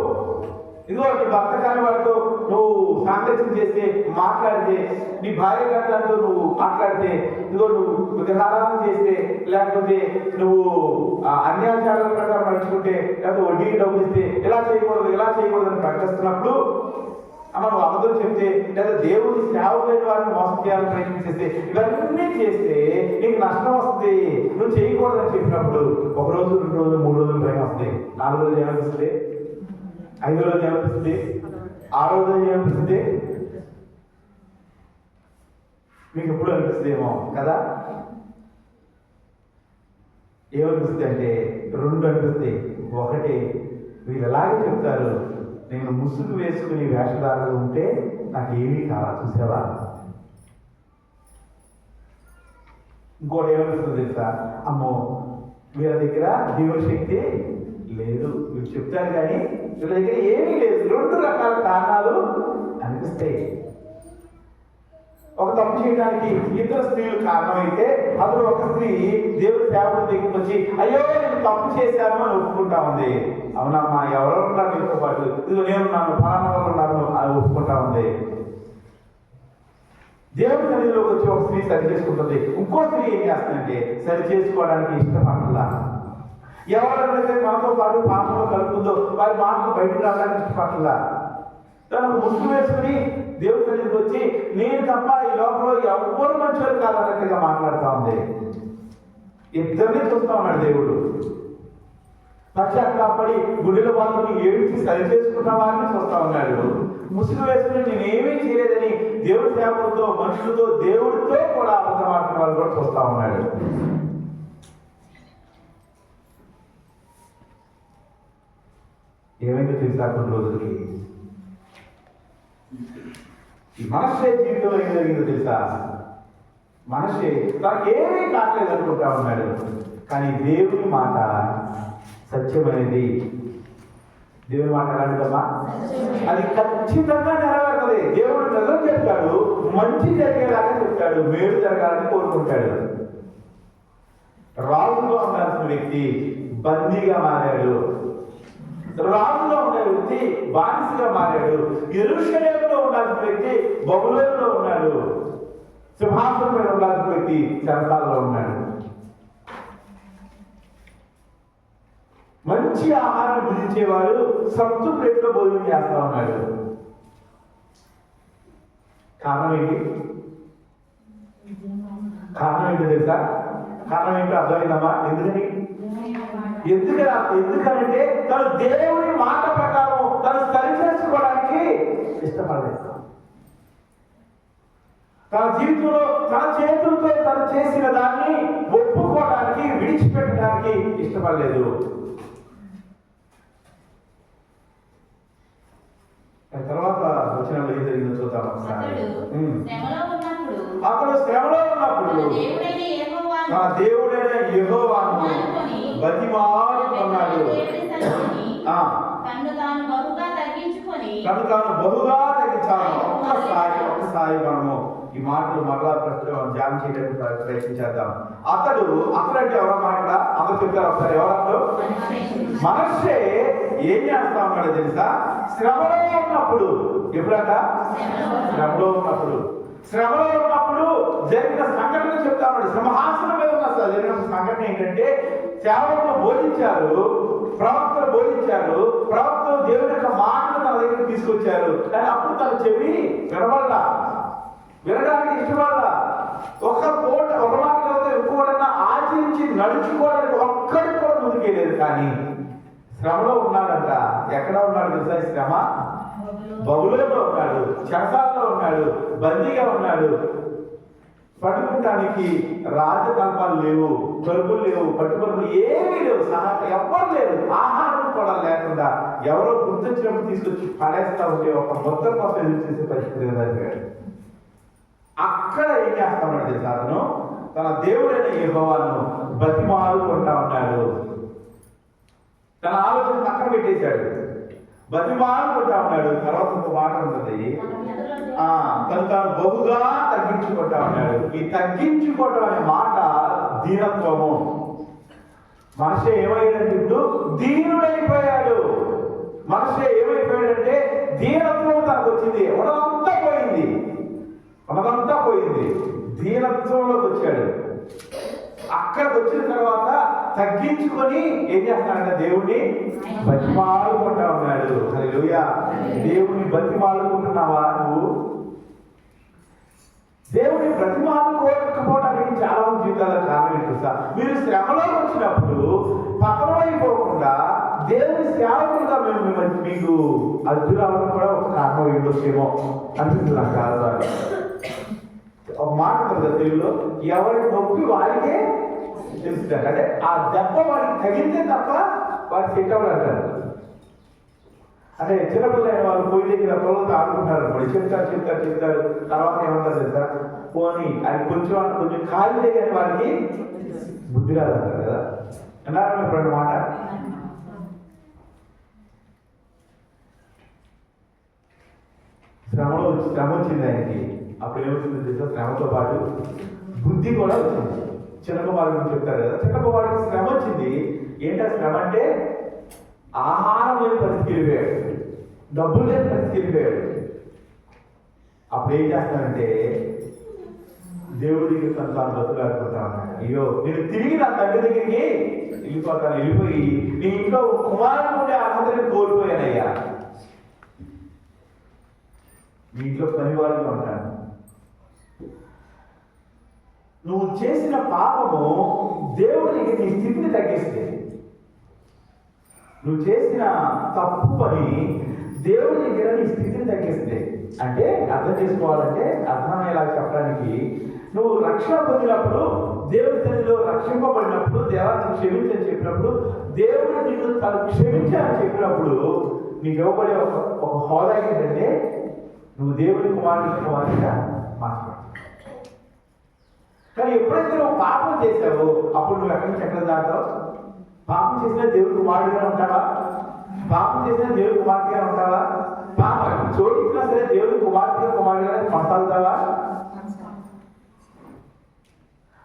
ఇదిగో నీ భర్త కాని వాడితో నువ్వు సాంగత్యం చేస్తే, మాట్లాడితే, నీ భార్య గారితో నువ్వు మాట్లాడితే, ఇదిగో నువ్వు విగ్రహారాధన చేస్తే, లేకపోతే నువ్వు అన్యాచారాల ప్రకారం నడుచుకుంటే, లేకపోతే వడ్డీకి డబ్బులు ఇస్తే, ఇలా చేయకూడదు, ఇలా చేయకూడదు అని ప్రకటిస్తున్నప్పుడు, అమ్మ నువ్వు అబద్ధం చెప్తే, లేదా దేవుడి సేవకులైన వారిని మోసం చేయాలని ప్రయత్నించేస్తే, ఇవన్నీ చేస్తే నీకు నష్టం వస్తుంది, నువ్వు చేయకూడదని చెప్పినప్పుడు 1 రోజు, 2 రోజులు, 3 రోజులు భయం వస్తాయి. 4వ రోజు ఏమనిపిస్తుంది? 5వ రోజు ఏమనిపిస్తుంది? 6వ రోజు ఏమనిపిస్తుంది? మీకు ఎప్పుడు అనిపిస్తుంది ఏమో కదా? ఏమనిపిస్తుంది అంటే 2 అనిపిస్తాయి. ఒకటి, వీళ్ళు ఎలాగే చెప్తారు, నేను ముసుగు వేసుకుని వేషధారణ ఉంటే నాకు ఏమీ కావాలి, చూసావా? ఇంకోటి ఏమనిపిస్తుంది తెలుసా? అమ్మో వీళ్ళ దగ్గర దేవుడి శక్తి లేదు, వీళ్ళు చెప్తారు కానీ వీళ్ళ దగ్గర ఏమీ లేదు. 2 రకాల కారణాలు అనిపిస్తాయి. ఒక తప్పు చేయడానికి 2 స్త్రీలు కారణమైతే, అందులో ఒక స్త్రీ దేవుడి సేవకుల దగ్గరికి వచ్చి అయ్యో నేను తప్పు చేశాను అని ఒప్పుకుంటా ఉంది. అవునమ్మా ఎవరో ఉన్నారు నీతో పాటు, ఇది నేనున్నాను, ఫలానా వాళ్ళు ఉన్నారు అని ఒప్పుకుంటా ఉంది. దేవుడి సన్నిధిలోకి వచ్చి ఒక స్త్రీ సరి చేసుకుంటుంది, ఇంకో స్త్రీ ఏం చేస్తుందంటే సరి చేసుకోవడానికి ఇష్టపడలా. ఎవరైతే మనతో పాటు పాపంలో కలుపుతుందో వారి మాటలు బయటకు రావడానికి ఇష్టపడలా. తనకు ముసుగు వేసుకుని దేవుడి సన్నిధికి వచ్చి నేను తప్ప ఈ లోకంలో ఎవ్వరు మంచివారు కాదన్నట్టుగా మాట్లాడుతూ ఉంది. ఇద్దరిని చూస్తా ఉన్నాడు దేవుడు. పశ్చాత్తాపడి గుడిలో వాళ్ళని ఏడిచి సరి చేసుకున్న వారిని చూస్తా ఉన్నాడు. ముసుగు వేసుకుని నేనేమీ చేయలేదని దేవుడి సేవలతో మనుషులతో దేవుడితో కూడా అబద్ధమాడుతున్న వాళ్ళు కూడా చూస్తా ఉన్నాడు. ఏమైందో తెలుసా కొన్ని రోజులకి ఈ మనషే జీవితంలో ఏం జరిగిందో తెలుసా? మనషే తనకేమీ కావట్లేదు అనుకుంటా ఉన్నాడు. కానీ దేవుని మాట సత్యమైనది. దేవుని మాట కాదమ్మా, అది ఖచ్చితంగా నెరవేరుతుంది. దేవుడు నిజం చెప్తాడు, మంచి జరిగేలాగా చెప్తాడు, మేలు జరగాలని కోరుకుంటాడు. రాజుగా ఉండాల్సిన వ్యక్తి బందీగా మారాడు. రాజులో ఉన్న వ్యక్తి బానిసగా మారాడు. యెరూషలేములో ఉండాల్సిన వ్యక్తి బబులోనులో ఉన్నాడు. సింహాసనం మీద ఉండాల్సిన వ్యక్తి చెరసాలలో ఉన్నాడు. మంచి ఆహారం భుజించేవాడు సత్తు ప్లేట్లో భోజనం చేస్తా ఉన్నాడు. కారణం ఏంటి? కారణం ఏంటో తెలుసా? కారణం ఏంటో అర్థమైందమ్మా? ఎందుకంటే తను దేవుని మాట ప్రకారం తను సరి చేసుకోవడానికి ఇష్టపడలేదు. తన జీవితంలో తన చేతులతో తను చేసిన దాన్ని ఒప్పుకోవడానికి విడిచిపెట్టడానికి ఇష్టపడలేదు. తర్వాత వచ్చిన ఏం జరిగిందో చూద్దాం ఒకసారి. అతడు శ్రమలో ఉన్నప్పుడు తన దేవుడైన యెహోవాను బతిమాలుకున్నాడు. తను తాను బహుగా తగ్గించాలి. ఒక్కసారి మనము ఈ మాటలు మరలా ధ్యానం చేయడానికి ప్రయత్నించేద్దాం. అతడు అంటే ఎవరమ్మా? ఇక్కడ అందరూ చెప్తారు ఒకసారి. ఎవరప్పుడు? మనషే ఏం చేస్తా ఉన్నాడు తెలుసా? శ్రమలో ఉన్నప్పుడు. ఎప్పుడట? శ్రమలో ఉన్నప్పుడు జరిగిన సంఘటన చెప్తా ఉన్నాడు. సింహాసనం మీద ఉన్న జరిగిన సంఘటన ఏంటంటే, సేవకులు బోధించారు, ప్రవక్తలు బోధించారు, ప్రవక్తలు దేవుని యొక్క మాటలు తన దగ్గరికి తీసుకొచ్చారు. కానీ అప్పుడు తన చెవి వినడానికి ఇష్టపడలా. ఒక మాట కదా ఇంకోటన్నా ఆచరించి నడుచుకోవడానికి ఒక్కడికి కూడా ముందుకెళ్ళలేదు. కానీ శ్రమలో ఉన్నాడంట. ఎక్కడ ఉన్నాడు తెలుసా? ఈ శ్రమ బబులోనులో ఉన్నాడు, చెరసాలలో ఉన్నాడు, బందీగా ఉన్నాడు. పట్టుకుంటానికి రాజకల్పాలు లేవు, తలుపులు లేవు, పట్టుబడులు ఏమీ లేవు, ఎవ్వరు లేరు. ఆహారం కూడా లేకుండా ఎవరో గుర్తొచ్చినప్పుడు తీసుకొచ్చి పడేస్తా ఉంటే ఒక మొత్తం కోసం ఎదురు చేసే పరిస్థితి జరిగాడు. అక్కడ ఏం చేస్తా ఉన్నాడు తెలుసా? అతను తన దేవుడైన యెహోవాను బతిమాలుకుంటా ఉన్నాడు. తన ఆలోచన పక్కన పెట్టేశాడు, బతిమాలుకుంటా ఉన్నాడు. తర్వాత ఒక మాట ఉంటుంది, తను తాను బహుగా తగ్గించుకుంటా ఉన్నాడు. ఈ తగ్గించుకోవడం అనే మాట దీనత్వము. మనిషి ఏమయ్యాడంటే ఇప్పుడు దీనుడైపోయాడు. మనిషి ఏమైపోయాడంటే దీనత్వం తనకు వచ్చింది. ఉన్నదంతా పోయింది, దీనత్వంలోకి వచ్చాడు. అక్కడికి వచ్చిన తర్వాత తగ్గించుకొని ఏం చేస్తాడంటే దేవుణ్ణి బతిమాలుకుంటా ఉన్నాడు. హల్లెలూయా. దేవుని బతిమాలుకుంటున్నావా నువ్వు? దేవుని బ్రతిమాలుకోకపోవడానికి చాలా మంది జీవితాల కారణం ఏంటి సార్? మీరు శ్రమలో వచ్చినప్పుడు పతనమైపోకుండా దేవుని సేవకులుగా మీకు అడ్డు రావడం కూడా ఒక కారణం ఏంటొచ్చేమో అనిపిస్తుంది నాకు చాలా. ఒక మాట ఉంటుంది తెలుగులో, ఎవరి నొప్పి వారికే తెలుస్తుంది. అంటే ఆ దెబ్బ వాడికి తగిలితే తప్ప వాడు సెట్ అవ్వడు అంటారు. అంటే చిన్నపిల్లలైన వాళ్ళు పోయి దగ్గర పొలంతో ఆడుకుంటారు అనుకోండి, చెప్తారు తర్వాత ఏమంటారు తెలుసా? పోనీ అది కొంచెం ఖాళీ కానీ వాడికి బుద్ధి రాదంటారు కదా. అన్నారు ఇప్పుడు మాట. శ్రమ వచ్చింది ఆయనకి. అప్పుడు ఏమవుతుంది తెలుసా? శ్రమతో పాటు బుద్ధి కూడా వచ్చింది. చిన్న కుమారుడు చెప్తారు కదా, చిన్న కుమారుడికి శ్రమ వచ్చింది. ఏంటా శ్రమ అంటే? ఆహారం లేని పరిస్థితికి వెళ్ళిపోయాడు, డబ్బులు లేని పరిస్థితికి వెళ్ళిపోయాడు. అప్పుడు ఏం చేస్తానంటే దేవుడికి తను బతులాడుకుంటా ఉన్నాడు. అయ్యో నేను తిరిగి నా తండ్రి దగ్గరికి వెళ్ళిపోతాను, వెళ్ళిపోయి నీ ఇంట్లో కుమారుడు ఉండే అర్హతని కోల్పోయానయ్యా, మీ ఇంట్లో పనివాడిగా ఉంటాను. నువ్వు చేసిన పాపము దేవుడికి నీ స్థితిని తగ్గిస్తే, నువ్వు చేసిన తప్పు పని దేవుడి దగ్గర నీ స్థితిని తగ్గిస్తే, అంటే అర్థం చేసుకోవాలంటే అర్థమయ్యేలా చెప్పడానికి, నువ్వు రక్షణ పొందినప్పుడు, దేవుడి సన్నిధిలో రక్షింపబడినప్పుడు, దేవాన్ని క్షమించని చెప్పినప్పుడు, దేవుడు నిన్ను తను క్షమించాలని చెప్పినప్పుడు నీకు ఇవ్వబడే ఒక హోదా ఏంటంటే నువ్వు దేవుడి కుమారుడిగా మాట్లాడు. కానీ ఎప్పుడైతే నువ్వు పాపం చేశావో అప్పుడు నువ్వు ఎక్కడి నుంచి ఎక్కడ దాటావు? పాపం చేసినా దేవుడి కుమారుడిగా ఉంటావా? పాపం చేసినా దేవుడి కుమార్తెగా ఉంటావా? పాపం చోటిచ్చినా సరే దేవుడి కుమారుడిగా కొనసాగుతావా?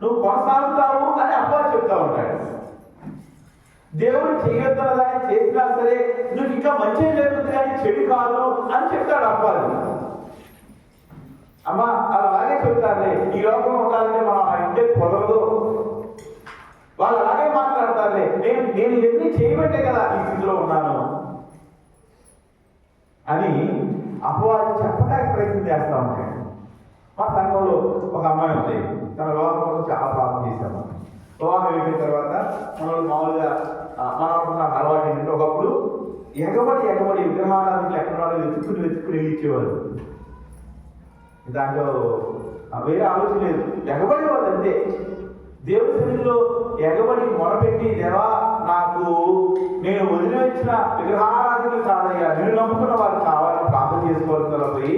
నువ్వు కొనసాగుతావు అని అపవాది చెప్తా ఉంటాడు. దేవుడు చేయొద్దన్న దాన్ని చేసినా సరే నువ్వు ఇంకా మంచి జరుగుతుంది కానీ చెడు కాదు అని చెప్తాడు అపవాది. అమ్మా అలా అలాగే చెప్తారులే, ఈ లోకంలో ఉండాలంటే మనం ఆ ఇంటే పొలంలో వాళ్ళు అలాగే మాట్లాడతారులే, నేను ఎన్ని చేయబట్టే కదా ఈ స్థితిలో ఉన్నాను అని అపవాది చెప్పడానికి ప్రయత్నం చేస్తూ ఉంటాడు. మా సంఘంలో ఒక అమ్మాయి ఉంది, తన వివాహం కోసం చాలా ప్రార్థన చేశాము. వివాహం అయిపోయిన తర్వాత మనం మామూలుగా మనం అలవాటు ఏంటంటే ఒకప్పుడు ఎగబడి విగ్రహాలను ఎక్కడ వెతుక్కుని ఇచ్చేవారు. దాంట్లో వేరే ఆలోచన లేదు, ఎగబడి వాళ్ళు అంతే. దేవుడి సన్నిధిలో ఎగబడి మొరపెట్టి, దేవా నాకు నేను వదిలివచ్చిన విగ్రహారాధనలు కాదయ్యా, నేను నమ్ముకున్న వారు కావాలని ప్రార్థన చేసుకోవాల్సిన పోయి,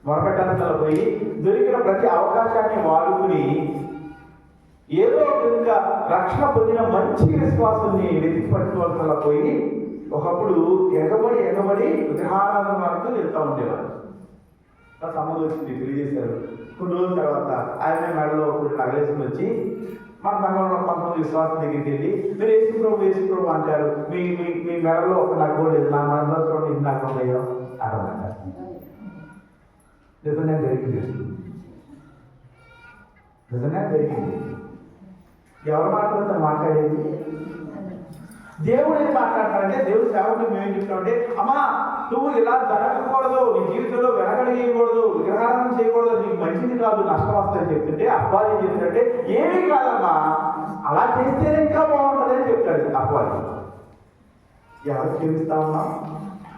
మొరపెట్టాల్సిన పోయి, దొరికిన ప్రతి అవకాశాన్ని వాడుకుని ఏదో ఒక విధంగా రక్షణ పొందిన మంచి విశ్వాసాన్ని వెతికి పట్టుకోవాల్సిన పోయి ఒకప్పుడు ఎగబడి విగ్రహారాధన వరకు వెళ్తూ ఉండేవారు. సంబంధం వచ్చింది, తెలియజేశారు. కొన్ని రోజుల తర్వాత ఆయన మెడలో కొన్ని నగలేసుకుని వచ్చి మన సంఘంలో కొంతమంది విశ్వాసం దగ్గరికి వెళ్ళి, మీరు యేసుప్రభు అంటారు, మీ మీ మెడలో ఒక నగ లేదు, నా మెడలో చూడండి ఇన్ని నగలు ఉన్నాయో అన్నమాట. నిజంగా జరిగింది. ఎవరు మాట్లాడేది? దేవుడు ఏం మాట్లాడతారంటే, దేవుడు సేవకుడు మేమేం చెప్తామంటే, అమ్మా నువ్వు ఇలా జరగకూడదు, నీ జీవితంలో వెనకడిగేయకూడదు, విగ్రహారాధన చేయకూడదు, నీకు మంచిది కాదు, నష్టం వస్తుందని చెప్తుంటే అపవాది ఏం చెప్తాడంటే, ఏమీ కాదమ్మా అలా చేస్తేనే ఇంకా బాగుంటుంది అని చెప్తాడు అపవాది. ఎవరు క్షమిస్తావమ్మా?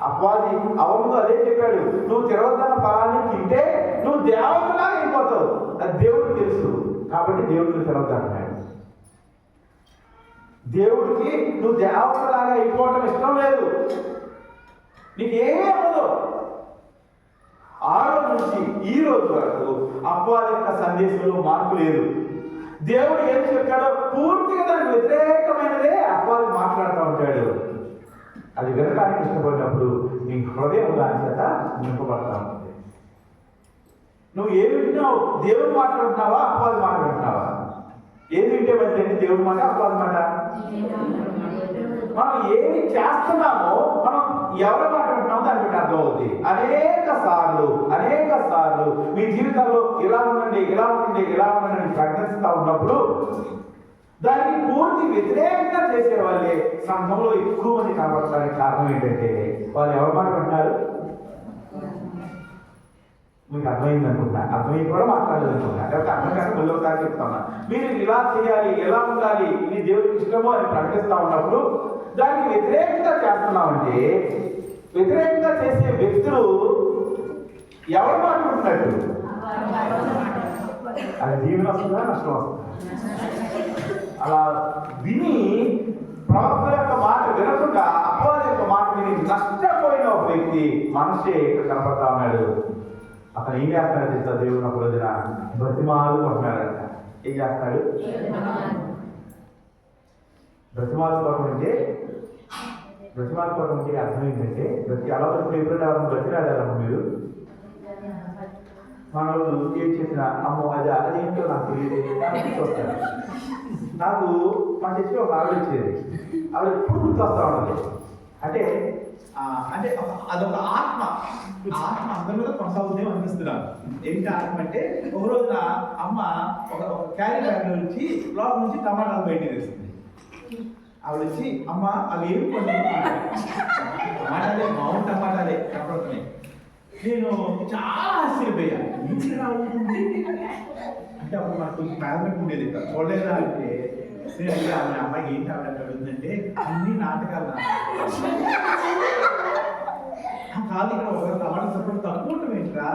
అపవాది అవును అదే చెప్పాడు, నువ్వు తిరగద్దన్న ఫలాన్ని తింటే నువ్వు దేవతలాగా అయిపోతావు, అది దేవుడికి తెలుసు, కాబట్టి దేవుడిని తిరగద్దంటాడు. దేవుడికి నువ్వు దేవతలాగా అయిపోవటం ఇష్టం లేదు, నీకేమీ అవ్వదు. ఆ రోజు నుంచి ఈ రోజు వరకు అపవాది యొక్క సందేశంలో మార్పు లేదు. దేవుడు ఏం చెప్పాడో పూర్తిగా దానికి వ్యతిరేకమైనదే అపవాది మాట్లాడుతూ ఉంటాడు. అది వినడానికి ఇష్టపడినప్పుడు నీ హృదయం దాని చేత నింపబడతా ఉంటుంది. నువ్వు ఏమి వింటున్నావు? దేవుడు మాట్లాడుతున్నావా, అపవాది మాట్లాడుతున్నావా? ఏది వింటే మంచిది? దేవుడి మాట, అపవాది మాట? మనం ఏమి చేస్తున్నామో మనం ఎవరు మాట్లాడుతున్నామో దాన్ని బట్టి అర్థం అవుతుంది. అనేక సార్లు మీ జీవితంలో ఇలా ఉండండి ప్రకటిస్తూ ఉన్నప్పుడు దానికి పూర్తి వ్యతిరేకంగా చేసే వాళ్ళే సంఘంలో ఎక్కువ మంది కనబడటానికి కారణం ఏంటంటే వాళ్ళు ఎవరు మాట్లాడుతున్నారు? మీకు అర్థమైంది అనుకుంటున్నా, అర్థమైంది కూడా మాట్లాడలేదు అనుకుంటున్నా, లేకపోతే అర్థం కాక మళ్ళీ ఒకసారి చెప్తున్నా. మీరు ఇలా చేయాలి, ఎలా ఉండాలి, ఇది దేవుడికి ఇష్టమో అని ప్రకటిస్తూ ఉన్నప్పుడు దానికి వ్యతిరేకంగా చేస్తున్నామంటే, వ్యతిరేకంగా చేసే వ్యక్తులు ఎవరు మాట్లాడుతున్నట్టు? అది దీవెన వస్తుందా, నష్టం వస్తుందా? అలా విని ప్రవక్తల యొక్క మాట వినకుండా అపవాది యొక్క మాట విని నష్టపోయిన ఒక వ్యక్తి మనిషి ఇక్కడ కనపడతా ఉన్నాడు. అతను ఏం చేస్తాడో తెలుసా? దేవుడు ఒక రోజున బ్రతిమాలు కొట్టినాడంట. ఏం చేస్తాడు? బ్రతిమాలు కొట్టడం అంటే అర్థం ఏంటంటే, అలా ఎప్పుడైనా బ్రతిరాడారమ్మ మీరు? మన వాళ్ళు ఏం చేసిన అమ్మో అదేంటో నాకు తెలియదు చూస్తాను. నాకు మా చర్చిలో ఒక ఆవిడ వచ్చేది, ఆవిడ ఎప్పుడు గుర్తొస్తా ఉన్నది. అంటే అంటే అదొక ఆత్మ. ఆ ఆత్మ అందరి మీద కొనసాగుతుందేమో అనిపిస్తున్నాను. ఏంటి ఆత్మ అంటే, ఒక రోజున అమ్మ ఒక క్యారీ బ్యాగ్ నుంచి లోపల నుంచి టమాటాలు బయటికి తెస్తుంది. ఆవిడ వచ్చి, అమ్మ అవి ఏమి టమాటాలే, మామూలు టమాటాలే కనపడుతున్నాయి. నేను చాలా ఆశ్చర్యపోయా, ఏంటి ఇలా ఉంటుంది అంటే. అప్పుడు మనకు కొంచెం పేదలకు ఉండేది, చూడలేదా అంటే నేను అడిగి ఆవిడ అమ్మాయి ఏంటి ఆవిడ అడుగుతుందంటే, అన్ని నాటకాలు కాదు, ఇక్కడ ఒక టమాటా సపోర్ట్ తక్కువ ఉండటం ఏంట్రా,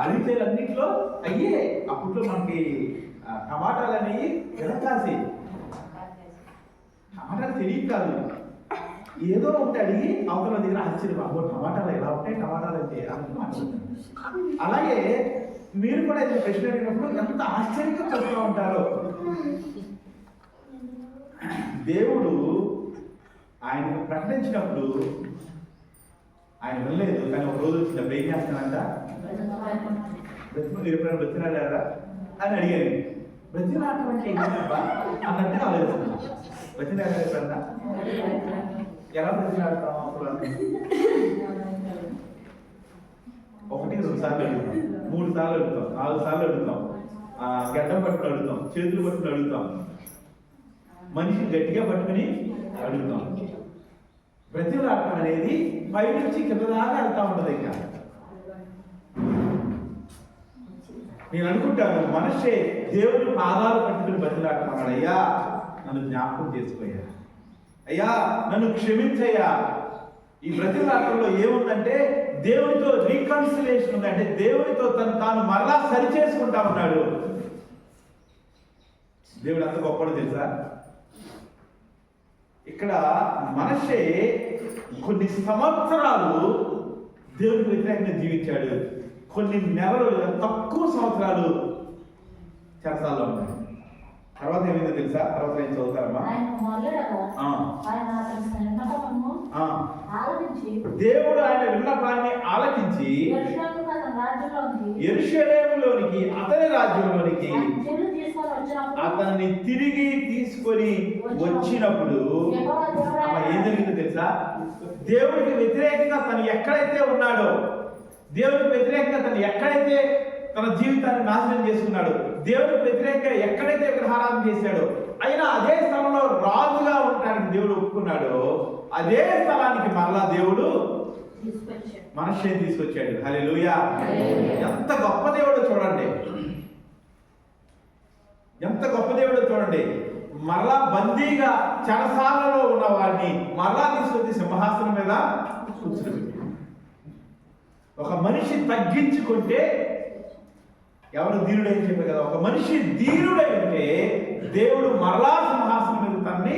అడిగితే అన్నింటిలో అయ్యే. అప్పట్లో మనకి టమాటాలు అనేవి వెనకాసి టమాటాలు తెలియదు కాదు, ఏదో ఒకటి అడిగి అవతల దగ్గర ఆశ్చర్యం, అబ్బో టమాటాలు ఎలా ఉంటాయి, టమాటాలు అంటే అలాగే మీరు కూడా ఏదైనా ప్రశ్న అడిగినప్పుడు ఎంత ఆశ్చర్యంగా చూస్తూ ఉంటారో. దేవుడు ఆయనకు ప్రకటించినప్పుడు ఆయన వెళ్ళలేదు, కానీ ఒక రోజు వచ్చినప్పుడు ఏం చేస్తానంట, మీరు ఎప్పుడైనా బ్రతినాడారా అని అడిగాను. బ్రతినాటం అంటే ఏంటబ్బా అన్నట్టు ఆలోచిస్తున్నాను. బ్రతినాడా ఎప్పుడన్నా, ఎలా బ్రతినాడతాం? అప్పుడు 1, 2 సార్లు అడుగుతాం, 3 సార్లు అడుగుతాం, 4 సార్లు అడుగుతాం, గడ్డం పట్టుకుని అడుగుతాం, చేతులు పట్టుకుని అడుగుతాం, మనిషి గట్టిగా పట్టుకుని అడుగుతాం. బ్రతిలాటం అనేది పై నుంచి కింద దాకా వెళ్తా ఉంటుంది. ఇంకా నేను అనుకుంటాను, మనిషే దేవుడి పాదాలు పట్టుకుని బ్రతిలాడుతున్నాడు. అయ్యా నన్ను జ్ఞాపకం చేసుకోయ్యా, అయ్యా నన్ను క్షమించయ్యా. ఈ బ్రతిలాటంలో ఏముందంటే దేవుడితో రీకన్సిలేషన్ ఉంది. అంటే దేవుడితో తాను మరలా సరి చేసుకుంటా ఉన్నాడు. దేవుడు అంత గొప్పడు తెలుసా. ఇక్కడ మనిషే కొన్ని సంవత్సరాలు దేవుడికి వ్యతిరేకంగా జీవించాడు, కొన్ని నెలలు తక్కువ సంవత్సరాలు చెరసాల్లో ఉన్నాడు. తర్వాత ఏమైందో తెలుసా? తర్వాత ఏం చదువుతారమ్మా? దేవుడు ఆయన విన్నపాన్ని ఆలకించి యెరూషలేములోనికి, అతని రాజ్యంలోనికి అతన్ని తిరిగి తీసుకొని వచ్చినప్పుడు ఏం జరిగిందో తెలుసా? దేవుడికి వ్యతిరేకంగా తను ఎక్కడైతే ఉన్నాడో, దేవుడికి వ్యతిరేకంగా తను ఎక్కడైతే తన జీవితాన్ని నాశనం చేసుకున్నాడు, దేవుడికి వ్యతిరేకంగా ఎక్కడైతే విగ్రహారాధన చేశాడో, అయినా అదే స్థలంలో రాజుగా ఉండడానికి దేవుడు ఒప్పుకున్నాడో, అదే స్థలానికి మరలా దేవుడు మనుష్యుని తీసుకొచ్చాడు. హల్లెలూయా. ఎంత గొప్ప దేవుడో చూడండి, ఎంత గొప్ప దేవుడో చూడండి. మరలా బందీగా చెరసాలలో ఉన్న వాడిని మరలా తీసుకొచ్చి సింహాసనం మీద కూర్చుని, ఒక మనిషి తగ్గించుకుంటే ఎవరు ధీరుడై చెప్పారు కదా, ఒక మనిషి ధీరుడై ఉంటే దేవుడు మరలా సింహాసనం మీద తన్ని.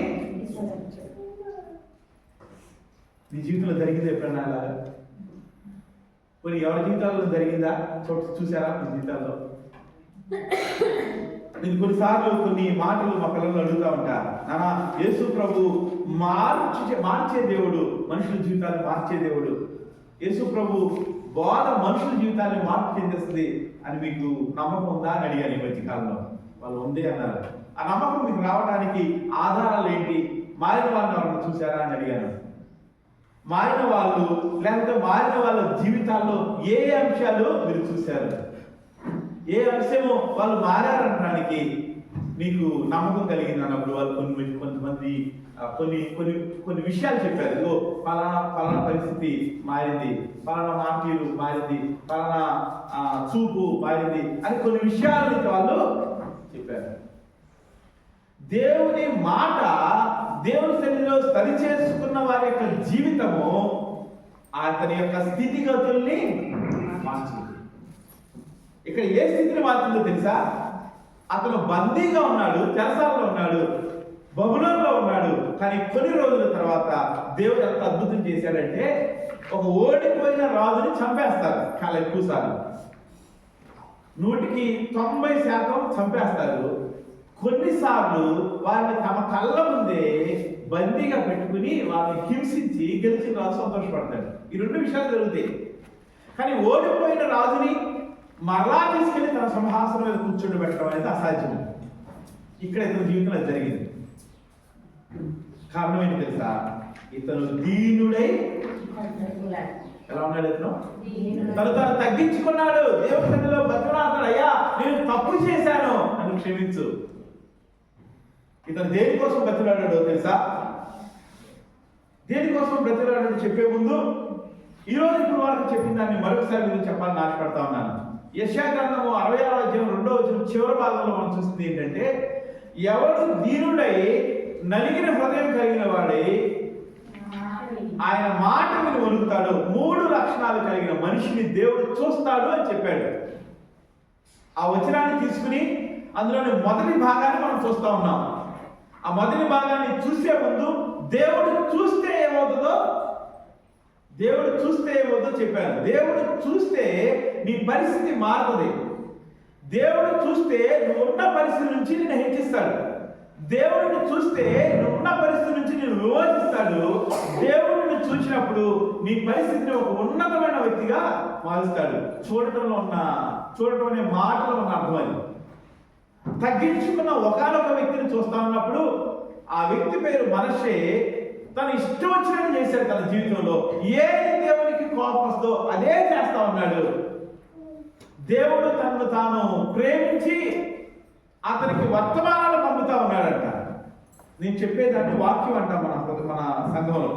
నీ జీవితంలో జరిగింది ఎప్పుడన్నా అలాగా? కొన్ని ఎవరి జీవితాల్లో జరిగిందా? చూసారా మీ జీవితాల్లో? నేను కొన్నిసార్లు కొన్ని మాటలు మా పిల్లలు అడుగుతా ఉంటా, నాన్న యేసు ప్రభు మార్చే దేవుడు, మనుషుల జీవితాన్ని మార్చే దేవుడు. యేసు ప్రభు బోధ మనుషుల జీవితాన్ని మార్పు చెందిస్తుంది అని మీకు నమ్మకం ఉందా అని అడిగాను ఈ మధ్య కాలంలో. వాళ్ళు ఉంది అన్నారు. ఆ నమ్మకం మీకు రావడానికి ఆధారాలు ఏంటి? మారిన వాళ్ళని ఎవరైనా చూసారా అని అడిగాను. మారిన వాళ్ళు లేకపోతే మారిన వాళ్ళ జీవితాల్లో ఏ అంశాలు మీరు చూశారు? ఏ అంశము వాళ్ళు మారారనడానికి మీకు నమ్మకం కలిగింది అన్నప్పుడు వాళ్ళు కొంతమంది కొన్ని విషయాలు చెప్పారు. ఇదిగో పలానా పరిస్థితి మారింది, పలానా మాటలు మారింది, పలానా చూపు మారింది అని కొన్ని విషయాలు వాళ్ళు చెప్పారు. దేవుని మాట దేవుని సన్నిధిలో సరి చేసుకున్న వారి యొక్క జీవితము అతని యొక్క స్థితిగతుల్ని మార్చింది. ఇక్కడ ఏ స్థితిని మార్చిందో తెలుసా? అతను బందీగా ఉన్నాడు, చెరసాలలో ఉన్నాడు, బబులోనులో ఉన్నాడు. కానీ కొన్ని రోజుల తర్వాత దేవుడు ఎంత అద్భుతం చేశాడంటే, ఒక ఓడిపోయిన రాజుని చంపేస్తారు. చాలా ఎక్కువ సార్లు 100% చంపేస్తారు. కొన్నిసార్లు వారిని తమ కళ్ళ ముందే బందీగా పెట్టుకుని వారిని హింసించి గెలిచిన రాజు సంతోషపడతాడు. ఈ 2 విషయాలు జరుగుతాయి. కానీ ఓడిపోయిన రాజుని మరలా తీసుకెళ్లి తన సింహాసనం మీద కూర్చొని పెట్టడం అనేది అసాధ్యం. ఇక్కడ ఇతని జీవితంలో జరిగింది. కారణం ఏంటి తెలుసా? ఇతను దీనుడై ఎలా ఉన్నాడు? ఇతను తను తగ్గించుకున్నాడు. దేవుడి సన్నిధిలో బతిమలాడుతాడు, అయ్యా నేను తప్పు చేశాను అని క్షమించు. ఇతను దేనికోసం బతిమలాడాడో తెలుసా? దేనికోసం బ్రతిలాడని చెప్పే ముందు ఈరోజు ఇప్పుడు వాళ్ళకి చెప్పిన దాన్ని మరొకసారి మీరు చెప్పాలని ఆశపడతా ఉన్నాను. యెషయా గ్రంథము 66వ అధ్యాయం 2వ వచనం చివరి భాగంలో మనం చూస్తుంది ఏంటంటే, ఎవడు దీనుడై నలిగిన హృదయం కలిగిన వాడై ఆయన మాట విని వణుకుతాడు, 3 లక్షణాలు కలిగిన మనిషిని దేవుడు చూస్తాడు అని చెప్పాడు. ఆ వచనాన్ని తీసుకుని అందులోని మొదటి భాగాన్ని మనం చూస్తా ఉన్నాం. ఆ మొదటి భాగాన్ని చూసే ముందు దేవుడు చూస్తే ఏమవుతుందో చెప్పాను. దేవుడు చూస్తే నీ పరిస్థితి మారుతుంది. దేవుడు చూస్తే నువ్వు ఉన్న పరిస్థితి నుంచి నిన్ను హెచ్చిస్తాడు. దేవుడిని చూస్తే నువ్వు ఉన్న పరిస్థితి నుంచి నిన్ను విమోచిస్తాడు. దేవుడిని చూసినప్పుడు నీ పరిస్థితిని ఒక ఉన్నతమైన వ్యక్తిగా మారుస్తాడు. చూడటం అనే మాటలో ఉన్న అర్థం అది. తగ్గించుకున్న ఒకానొక వ్యక్తిని చూస్తా ఉన్నప్పుడు ఆ వ్యక్తి పేరు మనష్షే. తను ఇష్టం వచ్చినట్టు చేశాడు తన జీవితంలో. ఏది దేవునికి కోపం వస్తుందో అదే చేస్తా ఉన్నాడు. దేవుడు తనను తాను ప్రేమించి అతనికి వర్తమానాలు పంపుతా ఉన్నాడంట. నేను చెప్పేదాన్ని వాక్యం అంటాం మన సంఘంలో.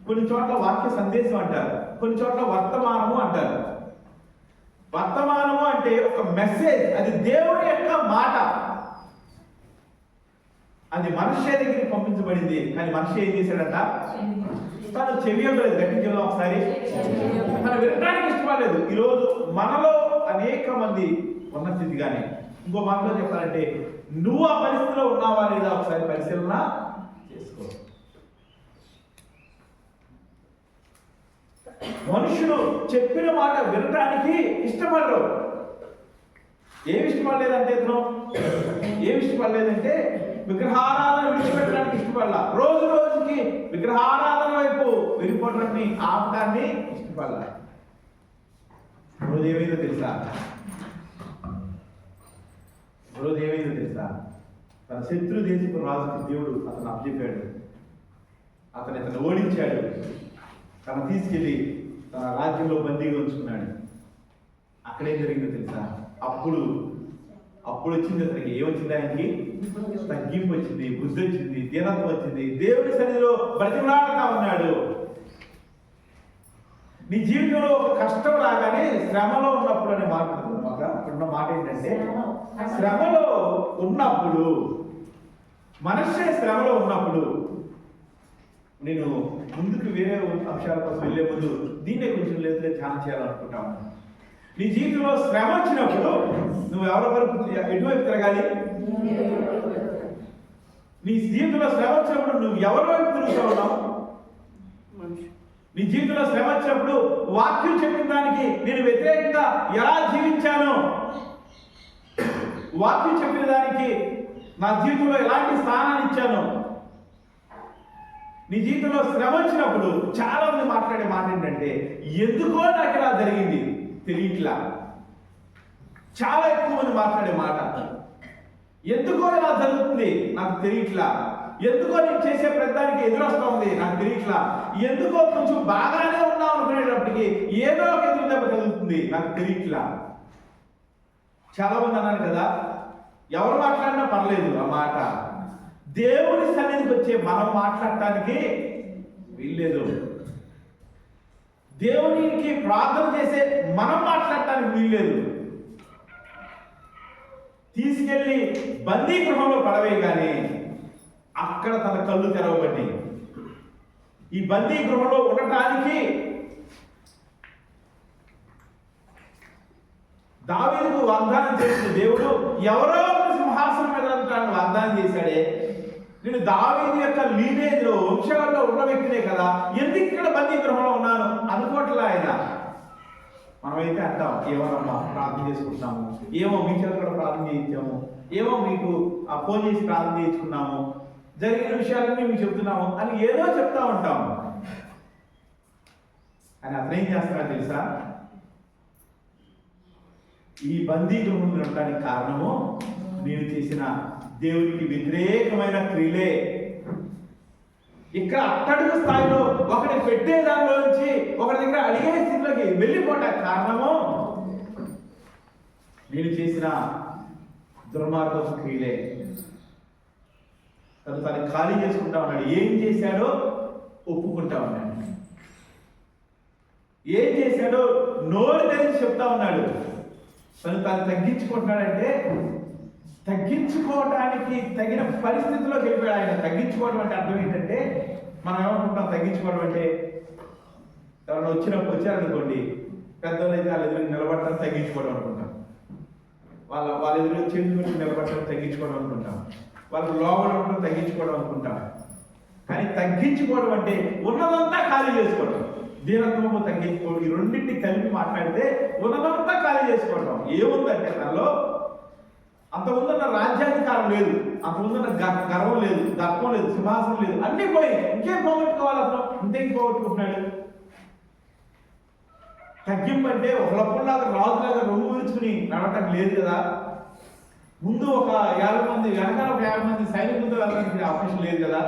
కొన్ని చోట్ల వాక్య సందేశం అంటారు, కొన్ని చోట్ల వర్తమానము అంటారు. వర్తమానము అంటే ఒక మెసేజ్, అది దేవుడి యొక్క మాట. అది మనిషి దగ్గరికి పంపించబడింది. కానీ మనిషి ఏం చేశాడట? తను చెవియలేదు. గట్టి చెవిలో ఒకసారి తను వినడానికి ఇష్టపడలేదు. ఈరోజు మనలో అనేక మంది ఉన్న స్థితి. కానీ ఇంకో మాటలో చెప్పాలంటే, నువ్వు ఆ పరిస్థితిలో ఉన్నావా లేదా ఒకసారి పరిశీలన చేసుకో. మనుషులు చెప్పిన మాట వినటానికి ఇష్టపడరు. ఏమి ఇష్టపడలేదంటే విగ్రహారాధన విడిచిపెట్టడానికి ఇష్టపడాల. రోజు రోజుకి విగ్రహారాధన వైపు వెళ్ళిపోవటాన్ని ఆపటాన్ని ఇష్టపడాల. రోజు ఏమైందో తెలుసా? తన శత్రు దేశపు రాజుకి దేవుడు అతను అప్పచెప్పాడు. అతను ఓడించాడు. తను తీసుకెళ్లి తన రాజ్యంలో బందీగా ఉంచుకున్నాడు. అక్కడేం జరిగిందో తెలుసా? అప్పుడు వచ్చింది అతనికి. ఏమొచ్చింది? ఆయనకి తగ్గింపు వచ్చింది, బుద్ధి వచ్చింది, దీనత్వం వచ్చింది. దేవుడి సన్నిధిలో బ్రతిమలాడుతా ఉన్నాడు. నీ జీవితంలో ఒక కష్టం రాగానే శ్రమలో ఉన్నప్పుడు అని మాట్లాడుతున్నమాట. ఇప్పుడున్న మాట ఏంటంటే, శ్రమలో ఉన్నప్పుడు మనస్సే శ్రమలో ఉన్నప్పుడు. నేను ముందుకు వేరే అంశాల కోసం వెళ్ళే ముందు దీన్నే కొంచెం లేదు ధ్యానం చేయాలనుకుంటాను. నీ జీవితంలో శ్రమ వచ్చినప్పుడు నువ్వు ఎవరి వరకు ఎటువైపు తిరగాలి? నీ జీవితంలో శ్రమ వచ్చినప్పుడు నువ్వు ఎవరి వైపు తిరుగుతూ ఉన్నావు? నీ జీవితంలో శ్రమ వచ్చినప్పుడు వాక్యం చెప్పిన దానికి నేను వ్యతిరేకంగా ఎలా జీవించాను, వాక్యం చెప్పిన దానికి నా జీవితంలో ఎలాంటి స్థానాన్ని ఇచ్చాను. నీ జీవితంలో శ్రమ వచ్చినప్పుడు చాలా మంది మాట్లాడే మాట ఏంటంటే, ఎందుకో నాకు ఇలా జరిగింది తెలియట్లా. చాలా ఎక్కువ మంది మాట్లాడే మాట, ఎందుకో ఇలా జరుగుతుంది నాకు తెలియట్లా, ఎందుకో నేను చేసే ప్రతిదానికి ఎదురొస్తా ఉంది నాకు తెలియట్లా, ఎందుకో కొంచెం బాగానే ఉన్నాం అనుకునేటప్పటికి ఏదో ఒక ఎదురు దెబ్బ తగులుతుంది నాకు తెలియట్లా. చాలా మంది అన్నారు కదా, ఎవరు మాట్లాడినా పర్లేదు ఆ మాట. దేవుని సన్నిధికి వచ్చే మనం మాట్లాడటానికి వీల్లేదు. దేవునికి ప్రార్థన చేసే మనం మాట్లాడటానికి వీల్లేదు. తీసుకెళ్లి బందీ గృహంలో పడవేయగానే అక్కడ తన కళ్ళు తెరవబట్టి ఈ బందీ గృహంలో ఉండటానికి దావీదుకు వాగ్దానం చేసిన దేవుడు ఎవరో సింహాసనం మీద వాగ్దానం చేశాడే, నేను దావీదు యొక్క లీనేజ్ లో వంశాలలో ఉన్న వ్యక్తినే కదా, ఎందుకు ఇక్కడ బందీ గృహంలో ఉన్నాను అనుకోవట్లే ఆయన. మనమైతే అంటాం, ఏమోనమ్మా ప్రార్థన చేసుకుంటున్నాము, ఏమో మీ చేత కూడా ప్రార్థన చేయించాము, ఏమో మీకు ఫోన్ చేసి ప్రార్థన చేయించుకున్నాము, జరిగిన విషయాలన్నీ మీకు చెప్తున్నాము అని ఏదో చెప్తా ఉంటాము. అని అతను ఏం చేస్తున్నాడు తెలుసా? ఈ బందీ గృహంలో ఉండడానికి కారణము నేను చేసిన దేవునికి వ్యతిరేకమైన క్రియలే. ఇక్కడ అట్టడుగు స్థాయిలో ఒకటి పెట్టే దానిలో నుంచి ఒకటి దగ్గర అడిగే స్థితిలోకి వెళ్ళిపోవటానికి కారణము నేను చేసిన దుర్మార్గపు క్రియలే. తను ఖాళీ చేసుకుంటా ఉన్నాడు. ఏం చేశాడో ఒప్పుకుంటా ఉన్నాడు. ఏం చేశాడో నోరు తెరిచి చెప్తా ఉన్నాడు. తను తగ్గించుకుంటున్నాడంటే తగ్గించుకోవడానికి తగిన పరిస్థితిలోకి వెళ్ళిపోయాడు ఆయన. తగ్గించుకోవడం అంటే అర్థం ఏంటంటే, మనం ఏమనుకుంటాం తగ్గించుకోవడం అంటే, ఎవరైనా వచ్చారనుకోండి, పెద్దవాళ్ళు అయితే వాళ్ళ ఎదురు నిలబడటం తగ్గించుకోవడం అనుకుంటాం. వాళ్ళ ఎదురు చేతులు పెట్టి నిలబడటం తగ్గించుకోవడం అనుకుంటాం. వాళ్ళకి లోపల ఉండడం తగ్గించుకోవడం అనుకుంటాం. కానీ తగ్గించుకోవడం అంటే ఉన్నదంతా ఖాళీ చేసుకోవడం. దీనత్వము తగ్గించుకోవడం, ఈ రెండింటిని కలిపి మాట్లాడితే ఉన్నదంతా ఖాళీ చేసుకోవడం. ఏముందంటే దానిలో అంతకుముందున్న రాజ్యాధికారం లేదు, అంతకుముందున్న గర్వం లేదు, దర్పం లేదు, సింహాసనం లేదు, అన్నీ పోయి ఇంకేం పోగొట్టుకోవాలి అతను, ఇంకేం పోగొట్టుకుంటున్నాడు. తగ్గింపు అంటే ఒకళ్ళప్పుడులాగా రాజులాగా రొమ్ము విరుచుకుని నడవటం లేదు కదా. ముందు ఒక 50 మంది, వెనకాల ఒక 50 మంది సైనికులతో వెళ్ళడానికి అవకాశం లేదు కదా.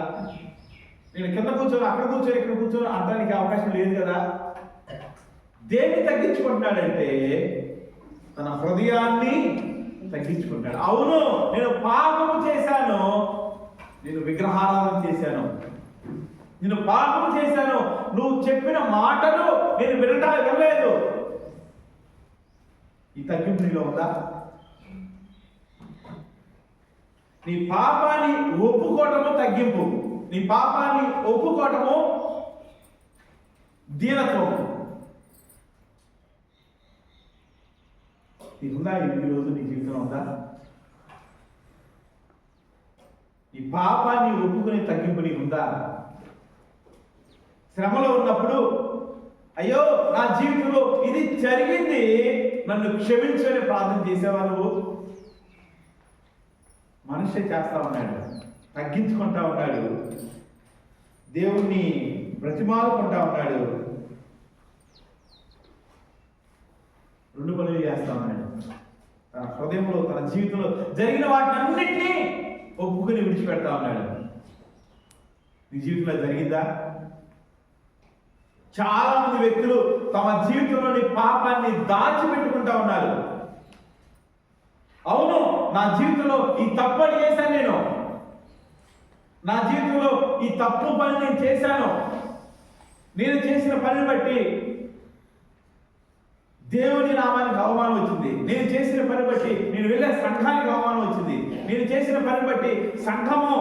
నేను కింద కూర్చొని అక్కడ కూర్చొని ఇక్కడ కూర్చొని అనడానికి అవకాశం లేదు కదా. దేన్ని తగ్గించుకుంటున్నాడంటే తన హృదయాన్ని తగ్గించుకుంటాడు. అవును, నేను పాపము చేశాను, నేను విగ్రహారాధన చేశాను, నేను పాపము చేశాను, నువ్వు చెప్పిన మాటలు నేను వినలేదు. ఈ తగ్గింపు నీలో ఉందా? నీ పాపాన్ని ఒప్పుకోవటము తగ్గింపు, నీ పాపాన్ని ఒప్పుకోవటము దీనత్వం. నీకుందా? ఈరోజు నీ జీవితంలో ఉందా? ఈ పాపాన్ని ఒప్పుకునే తగ్గింపు నీకుందా? శ్రమలో ఉన్నప్పుడు అయ్యో నా జీవితంలో ఇది జరిగింది, నన్ను క్షమించని ప్రార్థన చేసేవా నువ్వు? మనిషి చేస్తా ఉన్నాడు, తగ్గించుకుంటా ఉన్నాడు, దేవుణ్ణి బ్రతిమాలుకుంటా ఉన్నాడు, 2 పనులు చేస్తా ఉన్నాడు. తన హృదయంలో, తన జీవితంలో జరిగిన వాటిని అన్నింటినీ ఒప్పుకొని విడిచిపెడతా ఉన్నాడు. నీ జీవితంలో జరిగిందా? చాలా మంది వ్యక్తులు తమ జీవితంలోని పాపాన్ని దాచిపెట్టుకుంటా ఉన్నారు. అవును, నా జీవితంలో ఈ తప్పని చేశాను, నా జీవితంలో ఈ తప్పు పని నేను చేశాను, నేను చేసిన పనిని బట్టి దేవుని నామానికి అవమానం వచ్చింది, నేను చేసిన పని బట్టి నేను వెళ్ళే సంఘానికి అవమానం వచ్చింది, నేను చేసిన పని బట్టి సంఘము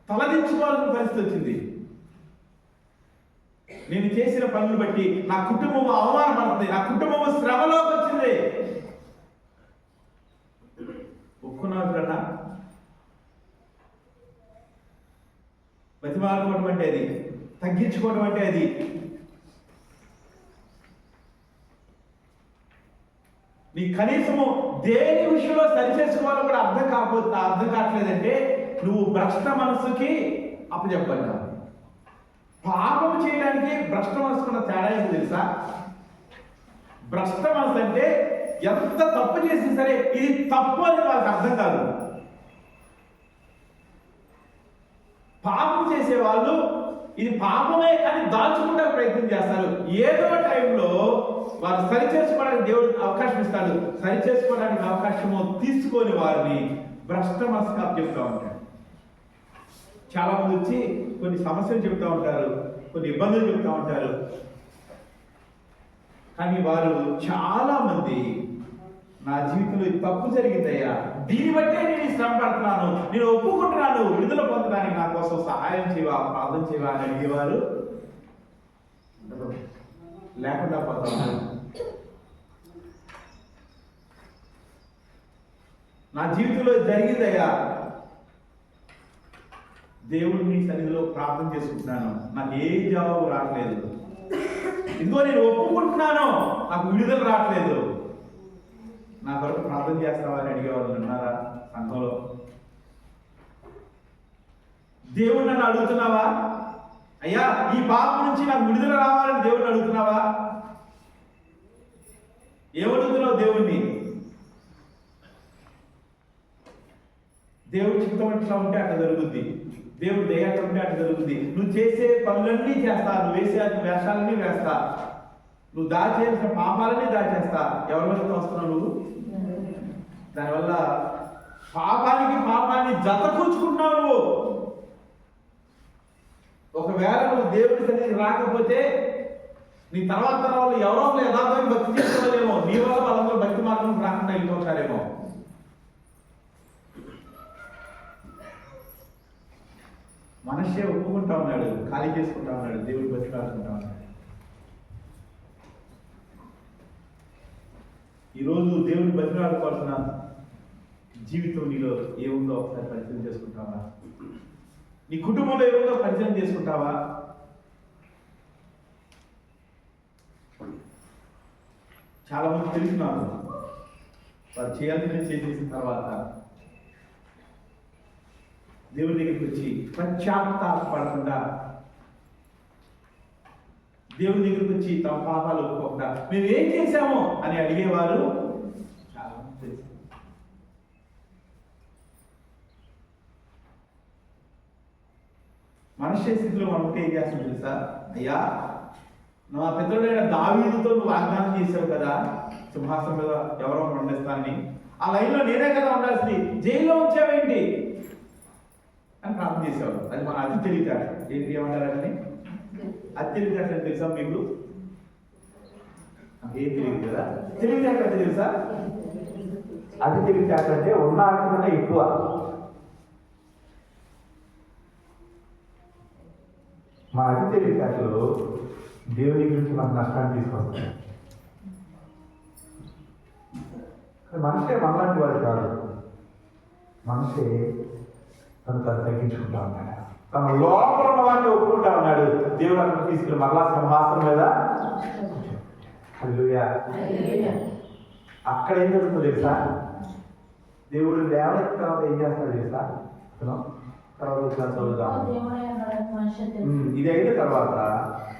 తలదించుకోవాల్సిన పరిస్థితి వచ్చింది, నేను చేసిన పనులు బట్టి నా కుటుంబం అవమానపడుతుంది, నా కుటుంబం శ్రమలోకి వచ్చింది. ఒప్పుకున్నావు కన్నా? బతిమాలుకోవడం అంటే అది, తగ్గించుకోవడం అంటే అది. నీ కనీసము దేని విషయంలో సరిచేసుకోవాలో కూడా అర్థం కావట్లేదంటే నువ్వు భ్రష్ట మనస్సుకి అప్పచెప్పబడ్డావు. పాపం చేయడానికి భ్రష్ట మనసుకున్న తేడా ఏంటి తెలుసా? భ్రష్ట మనసు అంటే ఎంత తప్పు చేసినా సరే ఇది తప్పు అని వాళ్ళకి అర్థం కాదు. పాపం చేసే వాళ్ళు ఇది పాపమే అని దాచుకుంటే ప్రయత్నం చేస్తారు. ఏదో టైంలో వారు సరిచేసుకోవడానికి దేవుడు అవకాశం ఇస్తాడు. సరిచేసుకోవడానికి అవకాశము తీసుకొని వారిని భ్రష్ట మనసుగా చెప్తూ ఉంటాడు. చాలా మంది వచ్చి కొన్ని సమస్యలు చెప్తూ ఉంటారు, కొన్ని ఇబ్బందులు చెప్తూ ఉంటారు. కానీ వారు చాలా మంది నా జీవితంలో ఇది తప్పు జరిగిందయ్యా, దీన్ని బట్టే నేను ఈ శ్రమ పడుతున్నాను, నేను ఒప్పుకుంటున్నాను, విడుదల పొందడానికి నా కోసం సహాయం చేయవా, ప్రార్థన చేయవా అని అడిగేవారు లేకుండా పోతా ఉన్నారు. నా జీవితంలో జరిగిందయ్యా, దేవుడిని సన్నిధిలో ప్రార్థన చేసుకుంటున్నాను, నాకు ఏ జవాబు రావట్లేదు, ఇదిగో నేను ఒప్పుకుంటున్నాను, నాకు విడుదల రావట్లేదు, నా కొరకు ప్రార్థన చేస్తావా అని అడిగేవాళ్ళు ఉన్నారా సంఘంలో? దేవుడు నన్ను అడుగుతున్నావా? అయ్యా ఈ పాపం నుంచి నాకు విడుదల రావాలని దేవుడిని అడుగుతున్నావా? ఏమడుగుతున్నావు దేవుణ్ణి? దేవుడు చిత్తం ఎట్లా ఉంటే అట్లా జరుగుద్ది. దేవుడు దయ్యాలు ఉంటే అటు జరుగుతుంది. నువ్వు చేసే పనులన్నీ చేస్తా, నువ్వు వేసే వేషాలన్నీ వేస్తా, నువ్వు దాచేసిన పాపాలన్నీ దాచేస్తా. ఎవరి వల్ల వస్తున్నావు నువ్వు? దానివల్ల పాపాన్ని జతకూర్చుకుంటున్నావు నువ్వు. ఒకవేళ నువ్వు దేవుడి సన్నిధికి రాకపోతే నీ తర్వాత వాళ్ళు ఎవరో యథార్థంగా భక్తి చేసుకోలేమో, నీ వల్ల వాళ్ళందరూ భక్తి మార్గం రాకుండా వెళ్ళిపోతారేమో. మనషే ఒప్పుకుంటా ఉన్నాడు, ఖాళీ చేసుకుంటా ఉన్నాడు, దేవుడు బతికాడుకుంటా ఉన్నాడు. ఈరోజు దేవుని బతికాడుకోవాల్సిన జీవితం నీలో ఏముందో ఒకసారి పరిచయం చేసుకుంటావా? నీ కుటుంబంలో ఏముందో పరిచయం చేసుకుంటావా? చాలా మంది తెలుసున్నారు, వారు చేయాల్సిన చేసేసిన తర్వాత దేవుని దగ్గరికి వచ్చి పశ్చాత్తాపడకుండా, దేవుని దగ్గరికి వచ్చి తమ పాపాలు ఒప్పుకోకుండా మేము ఏం చేశామో అని అడిగేవారు చాలా మంది తెలుసు. మనుష్య స్థితిలో మనం ఉంటే ఏం చేస్తాం తెలుసా? అయ్యా, నా పితరుడైన దావీదుతో నువ్వు వాగ్దానం చేసావు కదా, సింహాసనం మీద ఎవరో వండిస్తానని. ఆ లైన్లో నేనే కదా ఉండాల్సింది, జైల్లో ఉంచావేంటి అని ప్రార్థన చేసేవాడు. అది మన అతి తెలివితేట. ఏంటి ఏమంటారని? అతి తెలివితేట అని తెలుసా మీకు? ఏం తెలియదు కదా. తెలివితేట అంటే తెలుసా? అతి తెలివితేట అంటే ఉన్న ఆటకన్నా ఎక్కువ. మా అతి తెలివితేటలు దేవుని గురించి మనకు నష్టాన్ని తీసుకొస్తాయి. మనిషే మనలాంటి వాడు కాదు. మనిషే తను తగ్గించుకుంటా ఉన్నాడు, తన లోపల ఉన్న వాడిని ఒప్పుకుంటా ఉన్నాడు. దేవుడు అక్కడ తీసుకుని మరలా సింహాసనం మీద హల్లెలూయా. అక్కడ ఏం జరుగుతుందో తెలుసా? దేవుడు లేవనెత్తిన తర్వాత ఏం చేస్తాడు తెలుసా? తర్వాత చదువుదాం. ఇది అయిన తర్వాత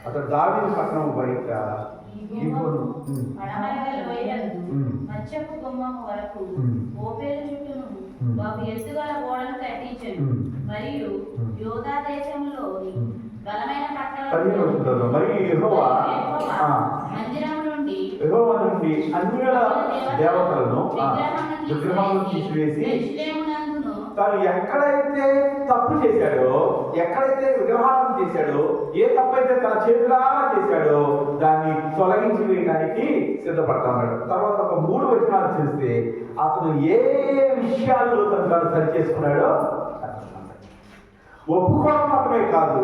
అతడు దావీదు పట్టణం బయట ఎత్తుగల గోడను కట్టించను మరియు యోధా దేశంలో బలమైన పట్టణాలు మరియు యెహోవా మందిరం నుండి అన్యుల దేవతలను విగ్రహాలను తీసివేసి తాను ఎక్కడైతే తప్పు చేశాడో, ఎక్కడైతే విగ్రహాలను చేశాడో, ఏ తప్పైతే తన చేతులారా చేశాడో దాన్ని తొలగించి వేయడానికి సిద్ధపడతాడు. తర్వాత ఒక 3 వచనాలు చేస్తే అతను ఏ విషయాల్లో తను సరి చేసుకున్నాడో ఒప్పుకోవడం మాత్రమే కాదు,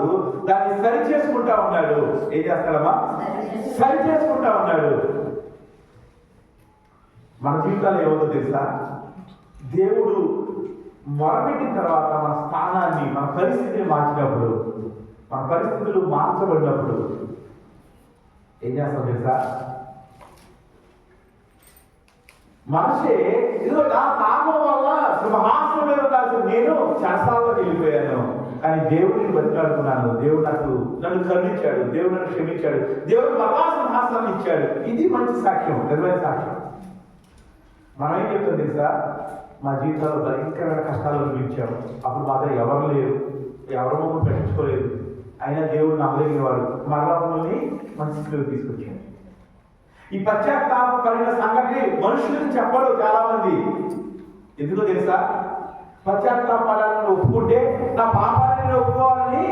దాన్ని సరి చేసుకుంటా ఉన్నాడు. ఏం చేస్తాడమ్మా? సరి చేసుకుంటా ఉన్నాడు. మన జీవితాలు ఏమవుతుందో తెలుసా? దేవుడు మొరపెట్టిన తర్వాత మన స్థానాన్ని, మన పరిస్థితిని మార్చినప్పుడు, మన పరిస్థితులు మార్చబడినప్పుడు ఏం చేస్తాం తెలుసా? మనిషే ఇదిగో నా నామం వల్ల సింహాసనం మీద ఉండాల్సిన నేను చెరసాల్లోకి వెళ్ళిపోయాను, కానీ దేవుడిని బతిలాడుకున్నాను. దేవుడు నన్ను కరుణించాడు, దేవుడు నన్ను క్షమించాడు, దేవుడు మరలా సింహాసనాన్ని ఇచ్చాడు. ఇది మంచి సాక్ష్యం, నిజమైన సాక్ష్యం. మనం ఏం చెప్తాం తెలుసా? మా జీవితాల్లో భయంకరమైన కష్టాలు అనుభవించాము, అప్పుడు మాత్రం ఎవరు లేరు, ఎవరు మమ్మల్ని పట్టించుకోలేదు, అయినా దేవుడు నమ్మలేనివాడు మరలా మమ్మల్ని మంచి స్థితిలోకి తీసుకొచ్చాడు. ఈ పశ్చాత్తాపడిన సంగతి మనుషులకు చెప్పరు చాలా మంది. ఎందుకో తెలుసా? పశ్చాత్తాపడాలని ఒప్పుకుంటే నా పాపాలని ఒప్పుకోవాలని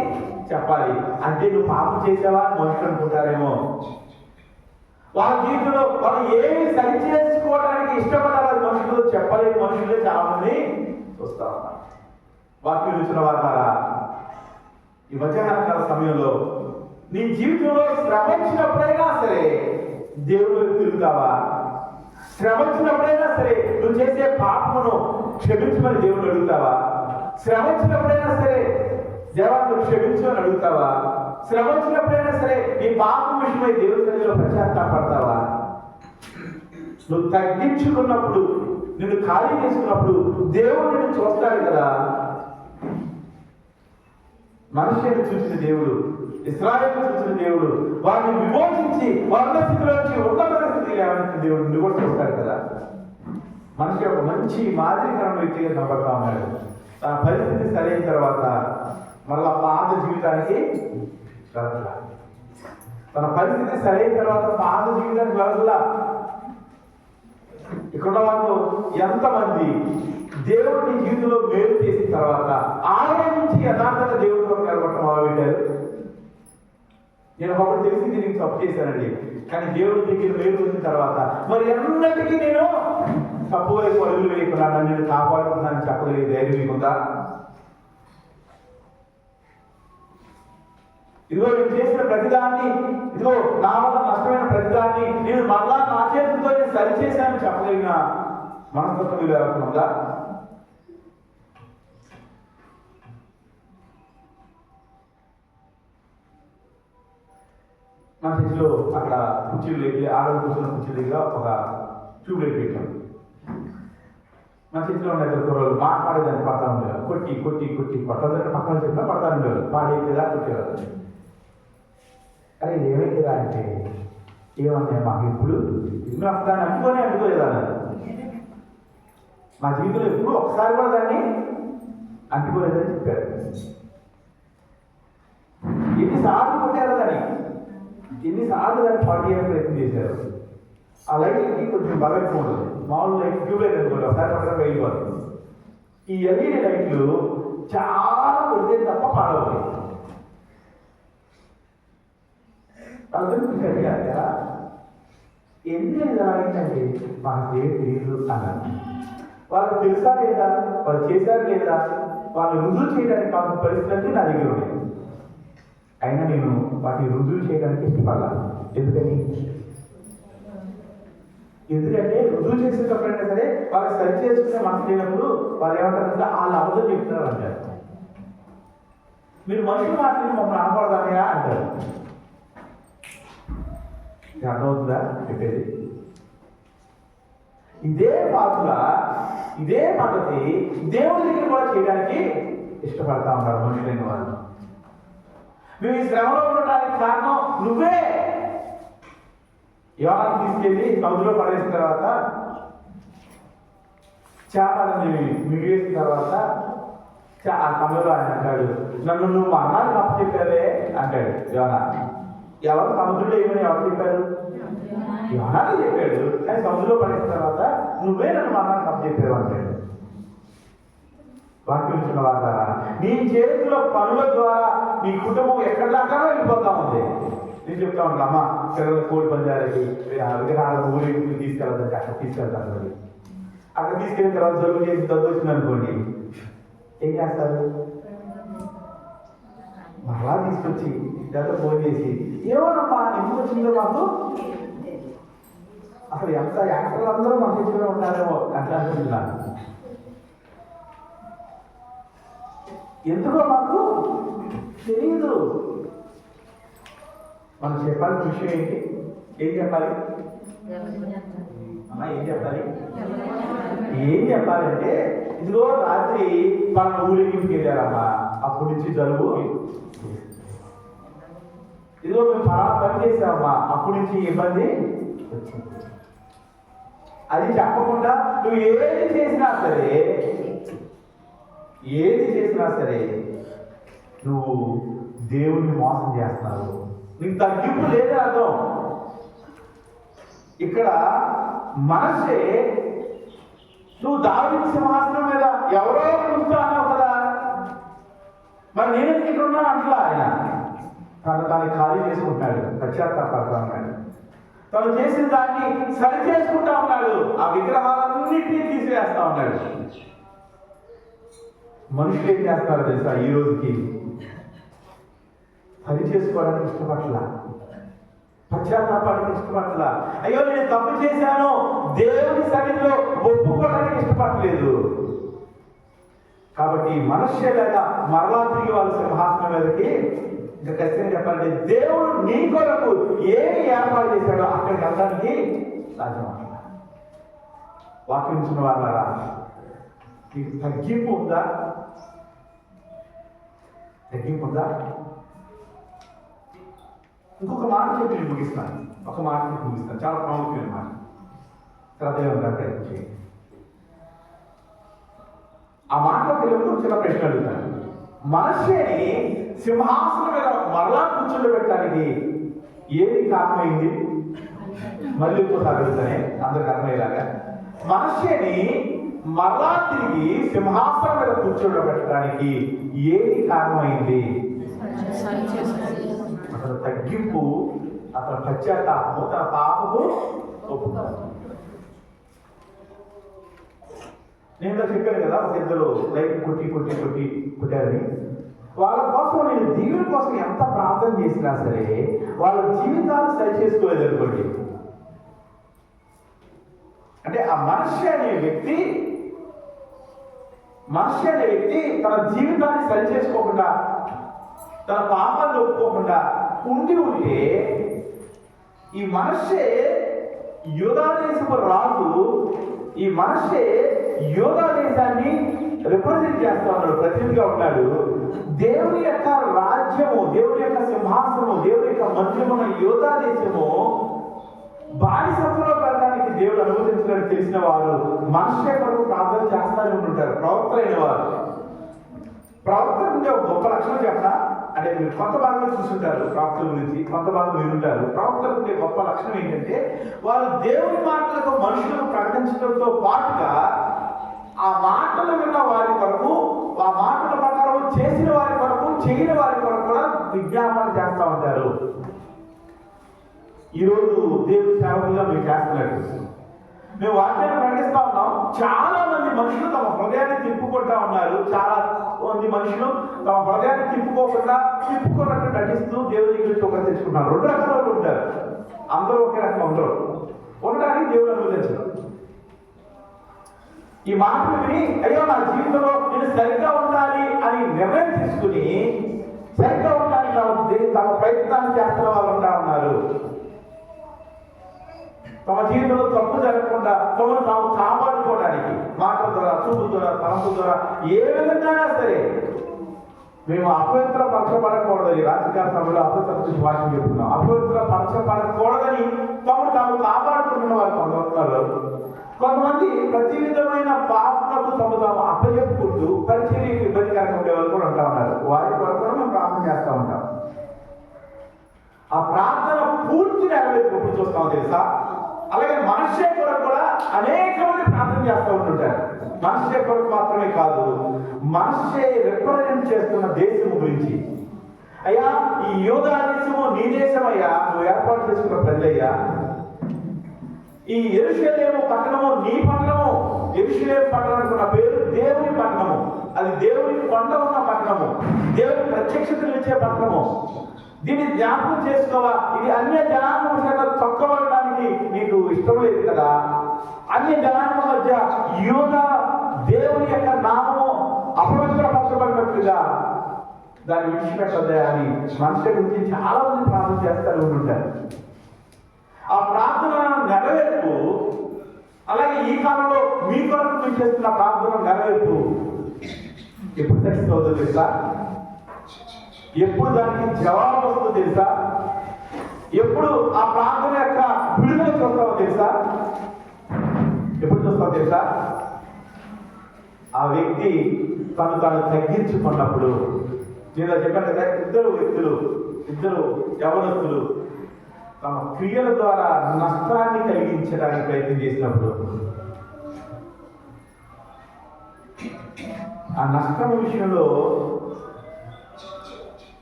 చెప్పాలి. అంటే నువ్వు పాపం చేసావా అని మనుషులు అనుకుంటారేమో. వాళ్ళ జీవితంలో వాళ్ళు ఏమి సరి చేసుకోవడానికి ఇష్టపడాలి మనుషులు చెప్పలేని మనుషులే చాలా మంది చూస్తా ఉన్నారు. వాక్యం చూసిన వారా, ఈ మధ్యాహ్నకాల సమయంలో నీ జీవితంలో శ్రమ వచ్చినప్పుడైనా సరే దేవుడు వైపు తిరుగుతావా? శ్రమ వచ్చినప్పుడైనా సరే నువ్వు చేసే పాపమును క్షమించమని దేవుడు అడుగుతావా? శ్రమ వచ్చినప్పుడైనా సరే దేవా నువ్వు క్షమించమని అడుగుతావా? శ్రమ వచ్చినప్పుడైనా సరే నీ పాపం విషయమై దేవుడి సన్నిధిలో పశ్చాత్తాపడతావా? నువ్వు తగ్గించుకున్నప్పుడు, నిన్ను ఖాళీ చేసుకున్నప్పుడు దేవుడు నిన్ను చూస్తాడు కదా. మనిషిని చూసిన దేవుడు, ఇశ్రాయేలును చూసిన దేవుడు, వారిని విమోచించి వర్ణ స్థితిలో నుంచి ఉన్నత స్థితికి లేవనెత్తిన దేవుడు నిన్ను కూడా చూస్తాడు కదా. మనిషి ఒక మంచి మాదిరికరమైన వ్యక్తిగా కనబడతా ఉన్నాడు. తన పరిస్థితి సరైన తర్వాత మరలా పాత జీవితానికి వెళ్ళట్లా. తన పరిస్థితి సరైన తర్వాత పాత జీవితానికి వెళ్ళట్లా. ఇక్కడ వాళ్ళు ఎంతమంది దేవుడి జీవితంలో మేలు చేసిన తర్వాత ఆయన నుంచి యథార్థంగా దేవుడి కొరకు నిలబడటం మొదలుపెట్టారు. నేను ఒకటి తెలిసింది, నేను తప్పు చేశానండి, కానీ దేవుడి దగ్గర మేలు వచ్చిన తర్వాత మరి ఎన్నటికీ నేను తప్పు వైపు అడుగులు వేయకుండా నేను కాపాడుకున్నానని చెప్పగలిగే ధైర్యం మీకుందా? ఇదిగో నేను చేసిన ప్రతిదాన్ని, ఇదిగో నా వల్ల నష్టమైన ప్రతిదాన్ని నేను మళ్ళా నా చేతులతో నేను సరిచేశానని చెప్పగలిగిన మనస్తత్వం మీరు ఎవరికి ఉందా? మన చర్చిలో అక్కడ కుర్చీలు ఆడలు కూర్చున్న కుర్చీ దగ్గర ఒక ట్యూబ్లైట్ పెట్టాం. మన చర్చిలో ఉన్న ఇద్దరు కుర్రలు మాట్లాడేదాన్ని పడతా ఉండేవారు. కొట్టి కొట్టి కొట్టి కొట్టదంటే పక్కన చెప్పినా పడతా ఉండేవారు. పాడేదా కొట్టేవారు. అరే ఏమైందిరా అంటే ఏమంటే మాకు ఇప్పుడు దాన్ని అంటుకోలేదా మా జీవితంలో ఎప్పుడు ఒకసారి కూడా దాన్ని అంటుకోలేదని చెప్పారు. ఎన్నిసార్లు కొట్టారు దాన్ని, ఎన్నిసార్లు దాన్ని పాటు చేయడానికి ప్రయత్నం చేశారు. ఆ లైట్కి కొంచెం బాగా ఎక్కువ ఉంటుంది. మామూలు లైట్ ట్యూబ్లైట్ అనుకోండి, ఒకసారి పక్కన వెళ్ళిపోతుంది. ఈ ఎల్ఈడి లైట్లు చాలా కొడితే తప్ప పాడవుతాయి. అందరూ అడిగారా ఎందుకు ఇలా అయిందండి? మాకు ఏం తెలియదు అన్నారు. వాళ్ళకి తెలుసా లేదా, వాళ్ళు చేశారు లేదా, వాళ్ళు రుజువు చేయడానికి కావాల్సిన పరిస్థితులన్నీ నా దగ్గర ఉన్నాయి. అయినా నేను వాటిని రుజువు చేయడానికి ఇష్టపడాలి. ఎందుకంటే రుజువు చేసేటప్పుడైనా సరే వాళ్ళకి సరి చేసుకునే మనసు లేనప్పుడు వాళ్ళు ఏమంటారంటే వాళ్ళు అబద్ధం చెప్తున్నారు అంటారు. మీరు మనుషులు మాట్లాడి మమ్మల్ని అనకూడదానయా అంటారు. అర్థమవుతుందా చెప్పేది? ఇదే పాత్ర, ఇదే పద్ధతి దేవుడి దగ్గర కూడా చేయడానికి ఇష్టపడతా ఉన్నారు మనుషులైన వాళ్ళు. నువ్వు ఈ శ్రమలో ఉండటానికి కారణం నువ్వే. యోహాను తీసుకెళ్ళి నదులో పడేసిన తర్వాత చేపలని మిగిలేసిన తర్వాత ఆ సమయంలో ఆయన అంటాడు, నన్ను నువ్వు అన్నానికి అప్పు చెప్పావే అంటాడు యోహాను. ఎవరు సముద్రంలో ఏమని ఎవరు చెప్పారు? యోహాను చెప్పాడు. కానీ సముద్రంలో పడేసిన తర్వాత నువ్వే నన్ను మరణానికి అప్పు చెప్పావు అంటాడు. వాక్యం ఇచ్చిన వాళ్ళ నీ చేతిలో పనుల ద్వారా నీ కుటుంబం ఎక్కడి దాకా వెళ్ళిపోతా ఉంది. నేను చెప్తా ఉంటాను, అమ్మ పిల్లలు కోడి పందాలకి విగ్రహాలకు ఊరికి తీసుకెళ్ళదంటే అక్కడ తీసుకెళ్తాను. అక్కడ తీసుకెళ్ళిన తర్వాత జలుబు చేసి దగ్గు వచ్చింది అనుకోండి, ఏం చేస్తారు? మరలా తీసుకొచ్చి దగ్గర ఫోన్ చేసి ఏమోనమ్మా ఎందుకు వచ్చిందో మాకు అసలు ఎంత యాక్టర్లు అందరూ మన చేతిలో ఉంటారేమో అట్లా అనుకుంటున్నాను. ఎందుకో మాకు తెలియదు. మనం చెప్పాల్సిన విషయం ఏంటి? ఏం చెప్పాలి అమ్మా? ఏం చెప్పాలి? ఏం చెప్పాలంటే ఇదిగో రాత్రి మన ఊరికి వెళ్ళారమ్మా, అప్పటి నుంచి జలుబు. ఇదిగో మేము పలానా పని చేసామమ్మా, అప్పటి నుంచి ఇబ్బంది వచ్చింది. అది చెప్పకుండా నువ్వు ఏది చేసినా సరే నువ్వు దేవుణ్ణి మోసం చేస్తున్నావు. నీకు తగ్గింపు లేదే అర్థం. ఇక్కడ మనసే నువ్వు దావీదు సింహాసనం మీద ఎవరో చూస్తా అన్నావు కదా, మరి నేను ఇక్కడ ఉన్నా అంటలా. ఆయన తను ఖాళీ చేసుకుంటున్నాడు, పశ్చాత్తాపడతా ఉన్నాడు. తను చేసిన దాన్ని సరి చేసుకుంటా ఉన్నాడు. ఆ విగ్రహాలన్నింటినీ తీసివేస్తా ఉన్నాడు. మనుషులు ఏం చేస్తారో తెలుసా? ఈ రోజుకి సరి చేసుకోవడానికి ఇష్టపట్ల, పశ్చాత్తాపానికి ఇష్టపట్ల, అయ్యో నేను తప్పు చేశాను దేవుని సన్నిధిలో ఒప్పుకోవడానికి ఇష్టపడలేదు. కాబట్టి మనశ్శేలాగా మరలా తిరిగి వాళ్ళ సింహాసనం మీదకి ఇంకా ఖచ్చితంగా చెప్పాలంటే దేవుడు నీ కొరకు ఏమి ఏర్పాటు చేశాడో అక్కడికి వెళ్ళడానికి సాధ్యం. వాక్యం ఇచ్చిన వాళ్ళారా, మీకు తగ్గింపు ఉందా? తగ్గింపు ఉందా? ఇంకొక మాట చెప్పి నేను ముగిస్తాను. ఒక మాట చెప్పి ముగిస్తాను, చాలా ప్రాముఖ్యమైన మాట. శ్రద్ధగా ఉందా ప్రయత్నం. ఆ మాటలోకి వెళ్ళినప్పుడు చిన్న ప్రశ్న అడుగుతాను. మనష్యేని సింహాసనం మీద మరలా కూర్చోబెట్టడానికి ఏది కారణమైంది? మళ్ళీ ఇంకోసారి అడుగుతానే అందరికి అర్థమయ్యేలాగా. మనష్యేని మరలా తిరిగి సింహాసనం మీద కూర్చోబెట్టడానికి ఏది కారణమైంది? అతను తగ్గింపు, అతను పశ్చాత్తాపము, తన పాపము ఒప్పుకోవడం. నేను చెప్పాను కదా, ఒక ఇద్దరు లైఫ్ కొట్టారని. వాళ్ళ కోసం నేను దీవుల కోసం ఎంత ప్రార్థన చేసినా సరే వాళ్ళ జీవితాలు సరి చేసుకోలేదు అనుకోండి. అంటే ఆ మనిషి అనే వ్యక్తి తన జీవితాన్ని సరి చేసుకోకుండా, తన పాపాన్ని ఒప్పుకోకుండా ఉండి ఉంటే ఈ మనిషే యూదా దేశపు రాజు, ఈ మనిషే యూదా దేశాన్ని రిప్రజెంట్ చేస్తా ఉన్నాడు, ప్రతినిధిగా ఉన్నాడు. దేవుని యొక్క రాజ్యము, దేవుని యొక్క సింహాసనము, దేవుని యొక్క మందిరమున యూదా దేశము బానిసత్వంలో పెట్టడానికి దేవుడు అనుమతించడానికి తెలిసిన వారు మనిషి కొరకు ప్రార్థన చేస్తానే ఉంటారు. ప్రవక్త అయిన వారు, ప్రవక్త ఉండే ఒక గొప్ప లక్షణం చెప్పనా? అంటే మీరు కొంత భాగంలో చూసుంటారు ప్రవక్తల గురించి, కొంత భాగం వినుంటారు. ప్రవక్తలకు ఉండే గొప్ప లక్షణం ఏంటంటే వాళ్ళు దేవుని మాటలకు మనుషులకు ప్రకటించడంతో పాటుగా ఆ మాటలు విన్న వారి కొరకు, ఆ మాటల ప్రకారం చేసిన వారి కొరకు, చేయని వారి కొరకు కూడా విజ్ఞాపన చేస్తూ ఉంటారు. ఈరోజు దేవుని సేవకులుగా మేము చేస్తున్నట్టు మేము వాక్యాన్ని ప్రకటిస్తూ ఉన్నాం. చాలా మంది మనుషులు తమ హృదయాన్ని తిప్పుకుంటా ఉన్నారు. చాలా మంది మనుషులు తమ హృదయాన్ని తిప్పుకున్నట్టు నటిస్తూ దేవుని దగ్గర ఒకరు తెచ్చుకుంటారు. రెండు రకాల వాళ్ళు ఉంటారు. అందరూ ఒకే రకంగా ఉండరు. ఉండడానికి దేవుడు అనుమతించడం. ఈ మాటలు విని అయ్యో నా జీవితంలో నేను సరిగ్గా ఉండాలి అని నిర్ణయం తీసుకుని సరిగ్గా ఉండాలి తమ ప్రయత్నాన్ని చేస్తున్న వాళ్ళు ఉంటా ఉన్నారు. తమ జీవితంలో తప్పు జరగకుండా తమను తాము కాపాడుకోవడానికి మాటల ద్వారా, చూపుల ద్వారా, తలంపుల ద్వారా ఏ విధంగా సరే మేము అపవిత్రపరచబడకూడదని రాజకీయ సభలో అపవిత్ర వాక్యం చెప్తున్నాం. అపవిత్రపరచబడకూడదని తమను తాము కాపాడుకుంటున్న వారు కొందరు. కొంతమంది ప్రతి విధమైన పాపలకు తమ తాము అప్పచెప్పుకుంటూ పరిచర్యకు ఇబ్బందికరంగా ఉండే వాళ్ళు కూడా ఉంటా ఉన్నారు. వారి కొరకు కూడా మేము ప్రార్థన చేస్తూ ఉంటాం. ఆ ప్రార్థన పూర్తి నెరవేర్పు చూస్తాం తెలుసా. అలాగే మనుష్య కొరకు కూడా అనేక మంది ప్రార్థన చేస్తూ ఉంటుంటారు. మనుష్య కొరకు మాత్రమే కాదు, మనుష్య రిప్రజెంట్ చేస్తున్న దేశం గురించి. అయ్యా ఈ యూదా దేశము నీ దేశం అయ్యా, నువ్వు ఏర్పాటు చేసుకున్న ప్రజలయ్యా. ఈ యెరూషలేము పట్టణము నీ పట్టణము. యెరూషలేము పట్టణానికి ఉన్న పేరు దేవుని పట్టణము. అది దేవుని కొండ ఉన్న పట్టణము, దేవుని ప్రత్యక్షతలు ఇచ్చే పట్టణము. దీన్ని జ్ఞాపకం చేసుకోవా. ఇది అన్య జనాంగం చేత తొక్కబడడానికి నీకు ఇష్టం లేదు కదా. అన్య జనాంగం మధ్య యూదా దేవుని యొక్క నామము అపవిత్రపరచబడినట్లుగా దాన్ని విడిచిపెట్టద్దా అని మనుషుల గురించి చాలా మంది ప్రార్థన చేస్తారు ఉంటారు. ఆ ప్రార్థన నెరవేర్పు, అలాగే ఈ కాలంలో మీ కొరకు మీరు చేస్తున్న ప్రార్థన నెరవేర్పు ఎప్పుడు తెలుస్తుందో తెలుసా? ఎప్పుడు దానికి జవాబు వస్తుందో తెలుసా? ఎప్పుడు ఆ ప్రార్థన యొక్క విడుదల చూస్తావో తెలుసా? ఎప్పుడు చూస్తావో తెలుసా? ఆ వ్యక్తి తాను తగ్గించుకున్నప్పుడు. నేను చెప్పాను కదా, ఇద్దరు యవనస్తులు తమ క్రియల ద్వారా నష్టాన్ని కలిగించడానికి ప్రయత్నం చేసినప్పుడు ఆ నష్టం విషయంలో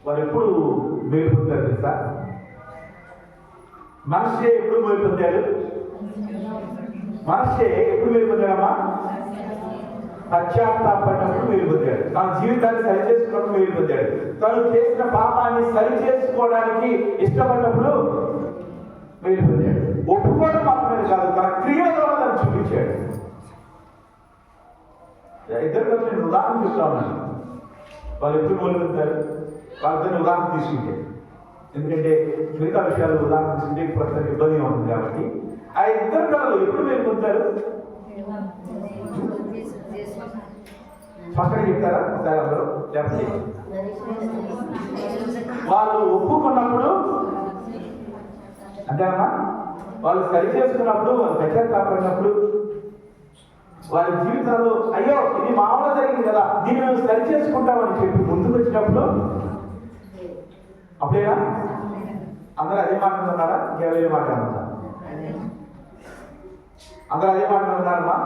వారు ఎప్పుడు మేలు పొందారు తెలుసా? మనిషి ఎప్పుడు మేలు పొందాడు? మనిషి ఎప్పుడు మేలు పొందాడమ్మా? పశ్చాత్తాపడినప్పుడు మేలు పొందాడు. తన జీవితాన్ని సరి చేసుకున్నప్పుడు మేలు పొందాడు. తను చేసిన పాపాన్ని సరి చేసుకోవడానికి ఇష్టపడినప్పుడు మేలు పొందాడు. ఒప్పుకోవడం మాత్రమే కాదు, తన క్రియల ద్వారా దాన్ని చూపించాడు. ఇద్దరు కలిసి నేను ఉదాహరణ చెప్తా ఉన్నాను. వాళ్ళు ఎప్పుడు మేలు పొందారు? వాళ్ళిద్దరిని ఉదాహరణ తీసుకుంటే, ఎందుకంటే మిగతా విషయాలు ఉదాహరణ తీసుకుంటే ప్రస్తుతం ఇబ్బందిగా ఉంటుంది కాబట్టి. ఆ ఇద్దరు పిల్లలు ఎప్పుడు మేలు పొందుతారు? పక్కన చెప్తారా ఒకసారి అందరూ? లేకపోతే వాళ్ళు ఒప్పుకున్నప్పుడు అంతేనా? వాళ్ళు సరి చేసుకున్నప్పుడు, వాళ్ళు పశ్చాత్తాపడినప్పుడు, వారి జీవితాల్లో అయ్యో ఇది మామూలుగా జరిగింది కదా, దీన్ని మేము సరి చేసుకుంటామని చెప్పి ముందుకు వచ్చినప్పుడు అప్పుడేనా అందరూ అదే మాట ఉన్నారా? ఇంకేవేరే మాట ఉన్నారా? అందరూ అదే మాట ఉన్నారమ్మా?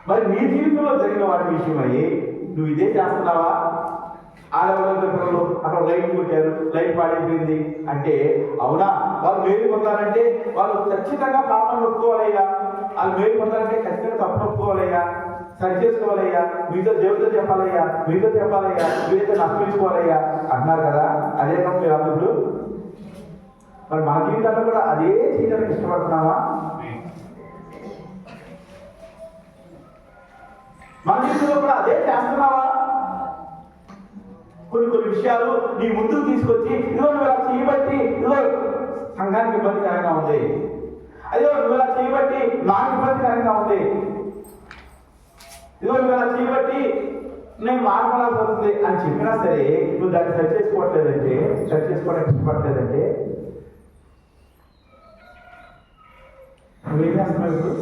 మరి నీ జీవితంలో జరిగిన వాటి విషయమై నువ్వు ఇదే చేస్తున్నావా? ఆడవాళ్ళు అక్కడ లైట్ కొట్టారు, లైట్ పాడైపోయింది అంటే అవునా? వాళ్ళు మేలు పొందాలంటే వాళ్ళు ఖచ్చితంగా పాపను ఒప్పుకోవాలయ్యా, వాళ్ళు మేలు పొందాలంటే ఖచ్చితంగా తప్పును ఒప్పుకోవాలయ్యా, సరి చేసుకోవాలయ్యా, మీతో దేవుడితో చెప్పాలయ్యా, మీతో చెప్పాలయ్యా, మీతో నష్టపోవాలయ్యా అంటున్నారు కదా. అదే మీరు అన్నప్పుడు మరి మన జీవితాల్లో కూడా అదే చేయడానికి ఇష్టపడుతున్నావా? మన జీవితంలో కూడా అదే చేస్తున్నావా? కొన్ని విషయాలు నీ ముందుకు తీసుకొచ్చి ఇదిగో నువ్వు ఇలా చేయబట్టి ఇదిగో సంఘానికి ఇబ్బందికరంగా ఉంది, అయ్యో నువ్వు ఇలా చేయబట్టి నాకు ఇబ్బందికరంగా ఉంది, ఇదిగో నువ్వు ఇలా చేయబట్టి నేను మాట్లాడాల్సి వస్తుంది అని చెప్పినా సరే నువ్వు దాన్ని సరి చేసుకోవట్లేదంటే, సరి చేసుకోవడానికి ఇష్టపడలేదంటే నువ్వేం చేస్తున్నావు ఇప్పుడు?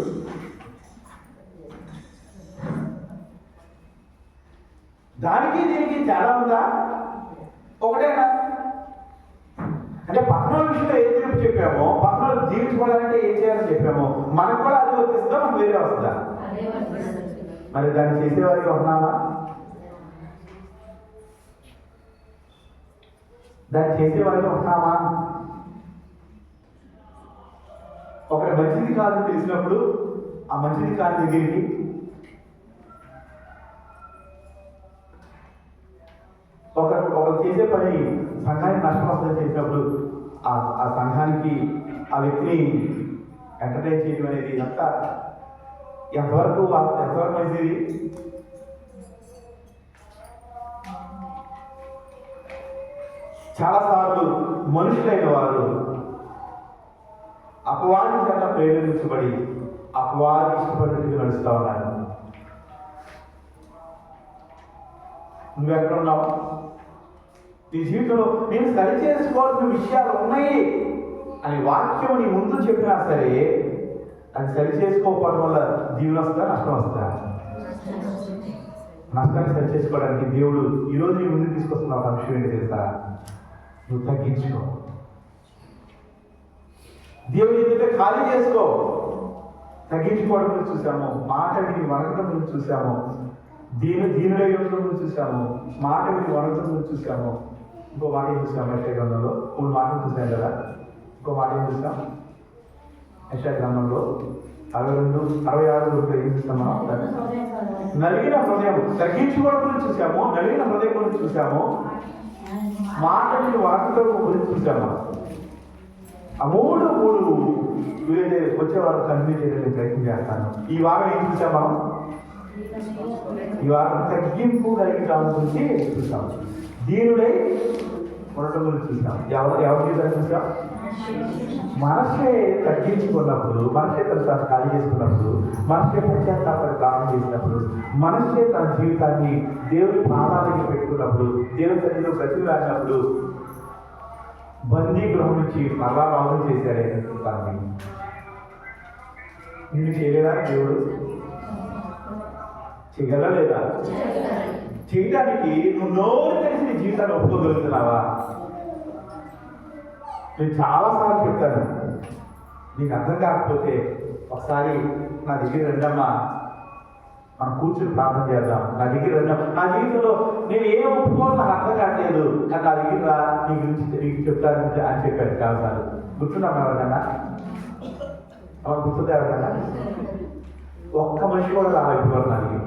దానికి దీనికి తేడా ఉందా? ఒకటేనా? అంటే పక్కన విషయంలో ఏం తీర్పు చెప్పామో, పక్కన జీవించుకోవాలంటే ఏం చేయాలని చెప్పామో మనకు కూడా అది వర్తిస్తుందా, మనకు వేరే వస్తుందా? మరి దాన్ని చేసేవారికి ఉన్నామా? దాన్ని చేసేవారికి ఉన్నామా? ఒకటి మంచిది కాదని తెలిసినప్పుడు ఆ మంచిది కాని దగ్గరికి ఒకరు చేసే పని సంఘానికి నష్టం వస్తుందని చేసినప్పుడు ఆ సంఘానికి ఆ వ్యక్తిని ఎంటర్టైన్ చేయడం అనేది ఎంతవరకు మంచిది? చాలాసార్లు మనుషులైన వారు అపవాది చేత ప్రేరేపించబడి అపవాది ఇష్టపడినట్టుగా నడుస్తూ ఉన్నారు. నువ్వెక్కడ ఉన్నావు? నీ జీవితంలో నేను సరి చేసుకోవాల్సిన విషయాలు ఉన్నాయి అని వాక్యం నీ ముందు చెప్పినా సరే అది సరి చేసుకోకపోవడం వల్ల దీవులు వస్తా, నష్టం వస్తా? నష్టాన్ని సరి చేసుకోవడానికి దేవుడు ఈరోజు నీ ముందు తీసుకొస్తున్న ఒక అంశం ఏంటి తెలుసా? నువ్వు తగ్గించుకో. దేవుని ఎదుట ఖాళీ చేసుకో. తగ్గించుకోవడం గురించి చూసాము, మాట విని వనకడం గురించి చూసాము, దీనుడై ఉండడం గురించి చూసాము, మాట విని వనకడం గురించి చూసాము. ఇంకో మాట ఏం చూసాము? యెషయా గ్రంథంలో 3 మాటలు చూసాం కదా. ఇంకో మాట ఏం చూసాం? యెషయా గ్రంథంలో 62-66 ఏం చూసాం మనం? నలిగిన హృదయం, తగ్గించుకోవడం గురించి చూసాము, నలిగిన హృదయం గురించి చూసాము, మాట విని వనకడం గురించి చూసాము. ఆ మూడు వీలైతే వచ్చే వారు కంటిన్యూ చేయడానికి ప్రయత్నం చేస్తాను. ఈ వారం ఏం చూసాం మనం? ఈ వారం తగ్గింపు కలిగిన గురించి చూసాం, దీనుడై ఉండటం గురించి చూసాం. ఎవరి చూసాం? మనసే తగ్గించుకున్నప్పుడు, మనసే తను ఖాళీ చేసుకున్నప్పుడు, మనసే పశ్చాత్తాపడి ప్రారంభం చేసినప్పుడు, మనసే తన జీవితాన్ని దేవుని పాదాలకి పెట్టుకున్నప్పుడు, దేవుని సన్నిధిలో ప్రతిలాడినప్పుడు బందీ గృహం నుంచి మరలా రాజు చేశాడే తనని. నిన్ను చేయలేదా దేవుడు? చేయగలలేదా? చేయడానికి నువ్వు నోరు తెలిసి నీ జీవితాన్ని ఒప్పుకోగలుగుతున్నావా? నేను చాలాసార్లు చెప్తాను, నీకు అర్థం కాకపోతే ఒకసారి నా దగ్గర రండమ్మా, మనం కూర్చుని ప్రార్థన చేద్దాం. నా దగ్గర రండి. నా జీవితంలో నేను ఏం ఒప్పుకోవాలో నాకు అర్థం కావట్లేదు, కానీ నా దగ్గర రా, నీ గురించి నీకు చెప్తాను అని చెప్పాడు చాలాసార్లు. గుర్తున్నాం ఎవరికన్నా? అలా గుర్తుంది ఎవరికన్నా? ఒక్క మనిషి కూడా రాలేకపోయారు నా దగ్గర.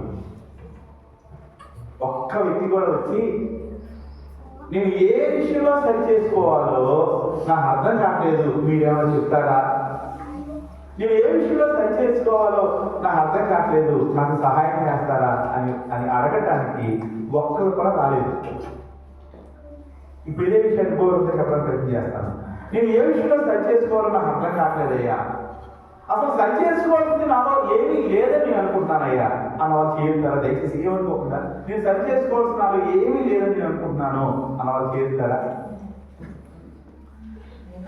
ఒక్క వ్యక్తి కూడా వచ్చి నేను ఏ విషయంలో సరి చేసుకోవాలో నాకు అర్థం కావట్లేదు, మీరేమైనా చెప్తారా? నేను ఏ విషయంలో సరి చేసుకోవాలో నాకు అర్థం కావట్లేదు, నాకు సహాయం చేస్తారా అని అడగటానికి ఒక్కరు కూడా రాలేదు. ఇప్పుడు ఇదే విషయాన్ని గౌరవంతో చెప్పడానికి ప్రయత్నం చేస్తాను. నేను ఏ విషయంలో సరి చేసుకోవాలో నాకు అర్థం కావట్లేదయ్యా, అసలు సరి చేసుకోవాల్సింది నాలో ఏమీ లేదని నేను అనుకుంటున్నానయ్యా అన్న వాళ్ళు చేస్తారా? దయచేసి ఏమనుకోకుండా, నేను సరి చేసుకోవాల్సిన నాలో ఏమీ లేదని నేను అనుకుంటున్నాను అన్న వాళ్ళు చేస్తారా?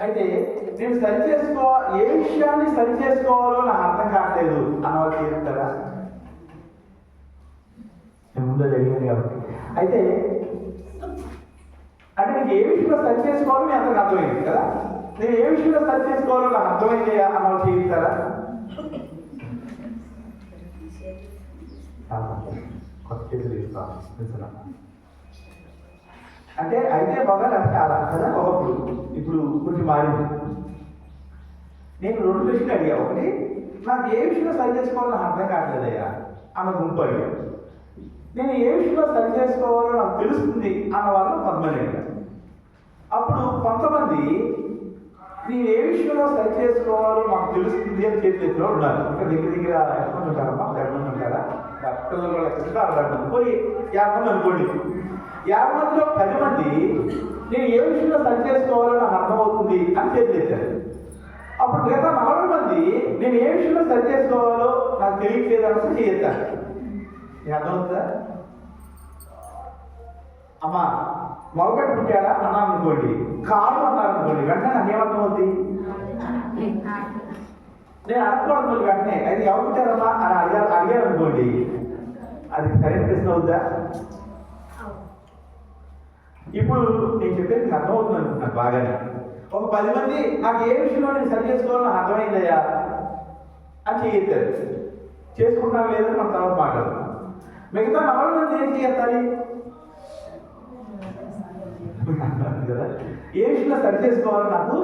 అయితే నేను ఏ విషయాన్ని సరి చేసుకోవాలో నాకు అర్థం కావట్లేదు అన్న వాళ్ళు చేస్తారా? నేను ముందు జరిగింది కాబట్టి. అయితే నాకు ఏ విషయంలో సరి చేసుకోవాలో మీ అందరికి అర్థమైంది కదా. నేను ఏ విషయంలో సరి చేసుకోవాలో నాకు అర్థమైంది అన్న చేయిస్తారా? కొత్త చేతులు ఇస్తాను అంటే అయితే బాగా నాకు చాలా కదా. ఒకప్పుడు ఇప్పుడు కొంచెం మారింది. నేను 2 ప్రశ్నలు అడిగా. ఒకటి, నాకు ఏ విషయంలో సరి చేసుకోవాలో నాకు అర్థం కావట్లేదయ్యా అన్న గుంపు అడిగా. నేను ఏ విషయంలో సరి చేసుకోవాలో నాకు తెలుస్తుంది అన్న వాళ్ళు కొంతమంది అడిగారు. అప్పుడు కొంతమంది నేను ఏ విషయంలో సరి చేసుకోవాలో మాకు తెలుస్తుంది అని చేతిలో ఉన్నారు. ఇక్కడ దగ్గర ఎంతమంది ఉంటారమ్మా? 10 మంది ఉంటారా? పిల్లలు కూడా లెక్కిస్తే 60 మంది, పోయి 50 మంది అనుకోండి. 50 మందిలో 10 మంది నేను ఏ విషయంలో సరి చేసుకోవాలో నాకు అర్థమవుతుంది అని చేతులెత్తారు. అప్పుడు మిగతా 40 మంది నేను ఏ విషయంలో సరి చేసుకోవాలో నాకు తెలియట్లేదు అని చేస్తారు. అర్థమవుతుందా? అమ్మా మగపెట్టి పుట్టాడా అన్నాను అనుకోండి, కాదు అన్నారు అనుకోండి, వెంటనే నాకు ఏమర్థమవుద్ది? నేను అనుకోవడం వెంటనే అది ఎవరు పుట్టారమ్మా అని అడిగారు అనుకోండి, అది సరైన ప్రశ్న అవుద్దా? ఇప్పుడు నేను చెప్పేది మీకు అర్థమవుతుంది అనుకుంటున్నాను బాగానే. ఒక 10 మంది నాకు ఏ విషయంలో నేను సరి చేసుకోవాలో నాకు అర్థమైందయ్యా అని చేయొచ్చారు. చేసుకుంటున్నారు లేదని మన తర్వాత మాట్లాడుతున్నాం. మిగతా 40 మంది ఏం చేయాలి కదా? ఏ విషయంలో సరి చేసుకోవాలో నాకు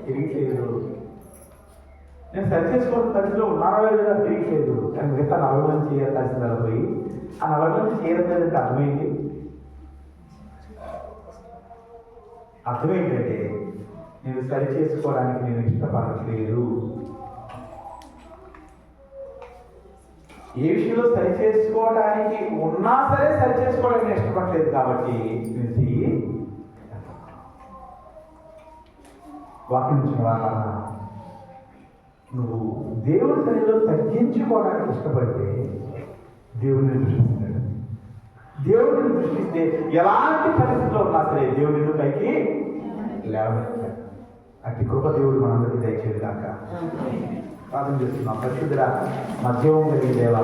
తెలియట్లేదు. నేను సరి చేసుకోవడం పరిస్థితిలో ఉన్నారో లేదో నాకు తెలియట్లేదు. కానీ మిగతా 40 మంది చేయాల్సింది పోయి ఆ 40 మంది చేయలేదంటే అర్థమైంది. అర్థం ఏంటంటే నేను సరి చేసుకోవడానికి నేను ఇష్టపడట్లేదు. ఏ విషయంలో సరి చేసుకోవడానికి ఉన్నా సరే సరి చేసుకోవడానికి నేను ఇష్టపడలేదు కాబట్టి నేను చెయ్యి వాక్యం ఇచ్చిన వాళ్ళ నువ్వు దేవుడి సన్నిధిలో తగ్గించుకోవడానికి ఇష్టపడితే దేవుడిని దృష్టిస్తాడు. దేవుడిని దృష్టిస్తే ఎలాంటి పరిస్థితుల్లో ఉన్నా సరే దేవుడిని పైకి లేవనెత్తాడు. అట్టి కృప దేవుడు మనందరికీ దయచేది కాక ప్రార్థన చేస్తున్నాం. పరిశుద్ధుడా, మధ్యవం కలిగి దేవా,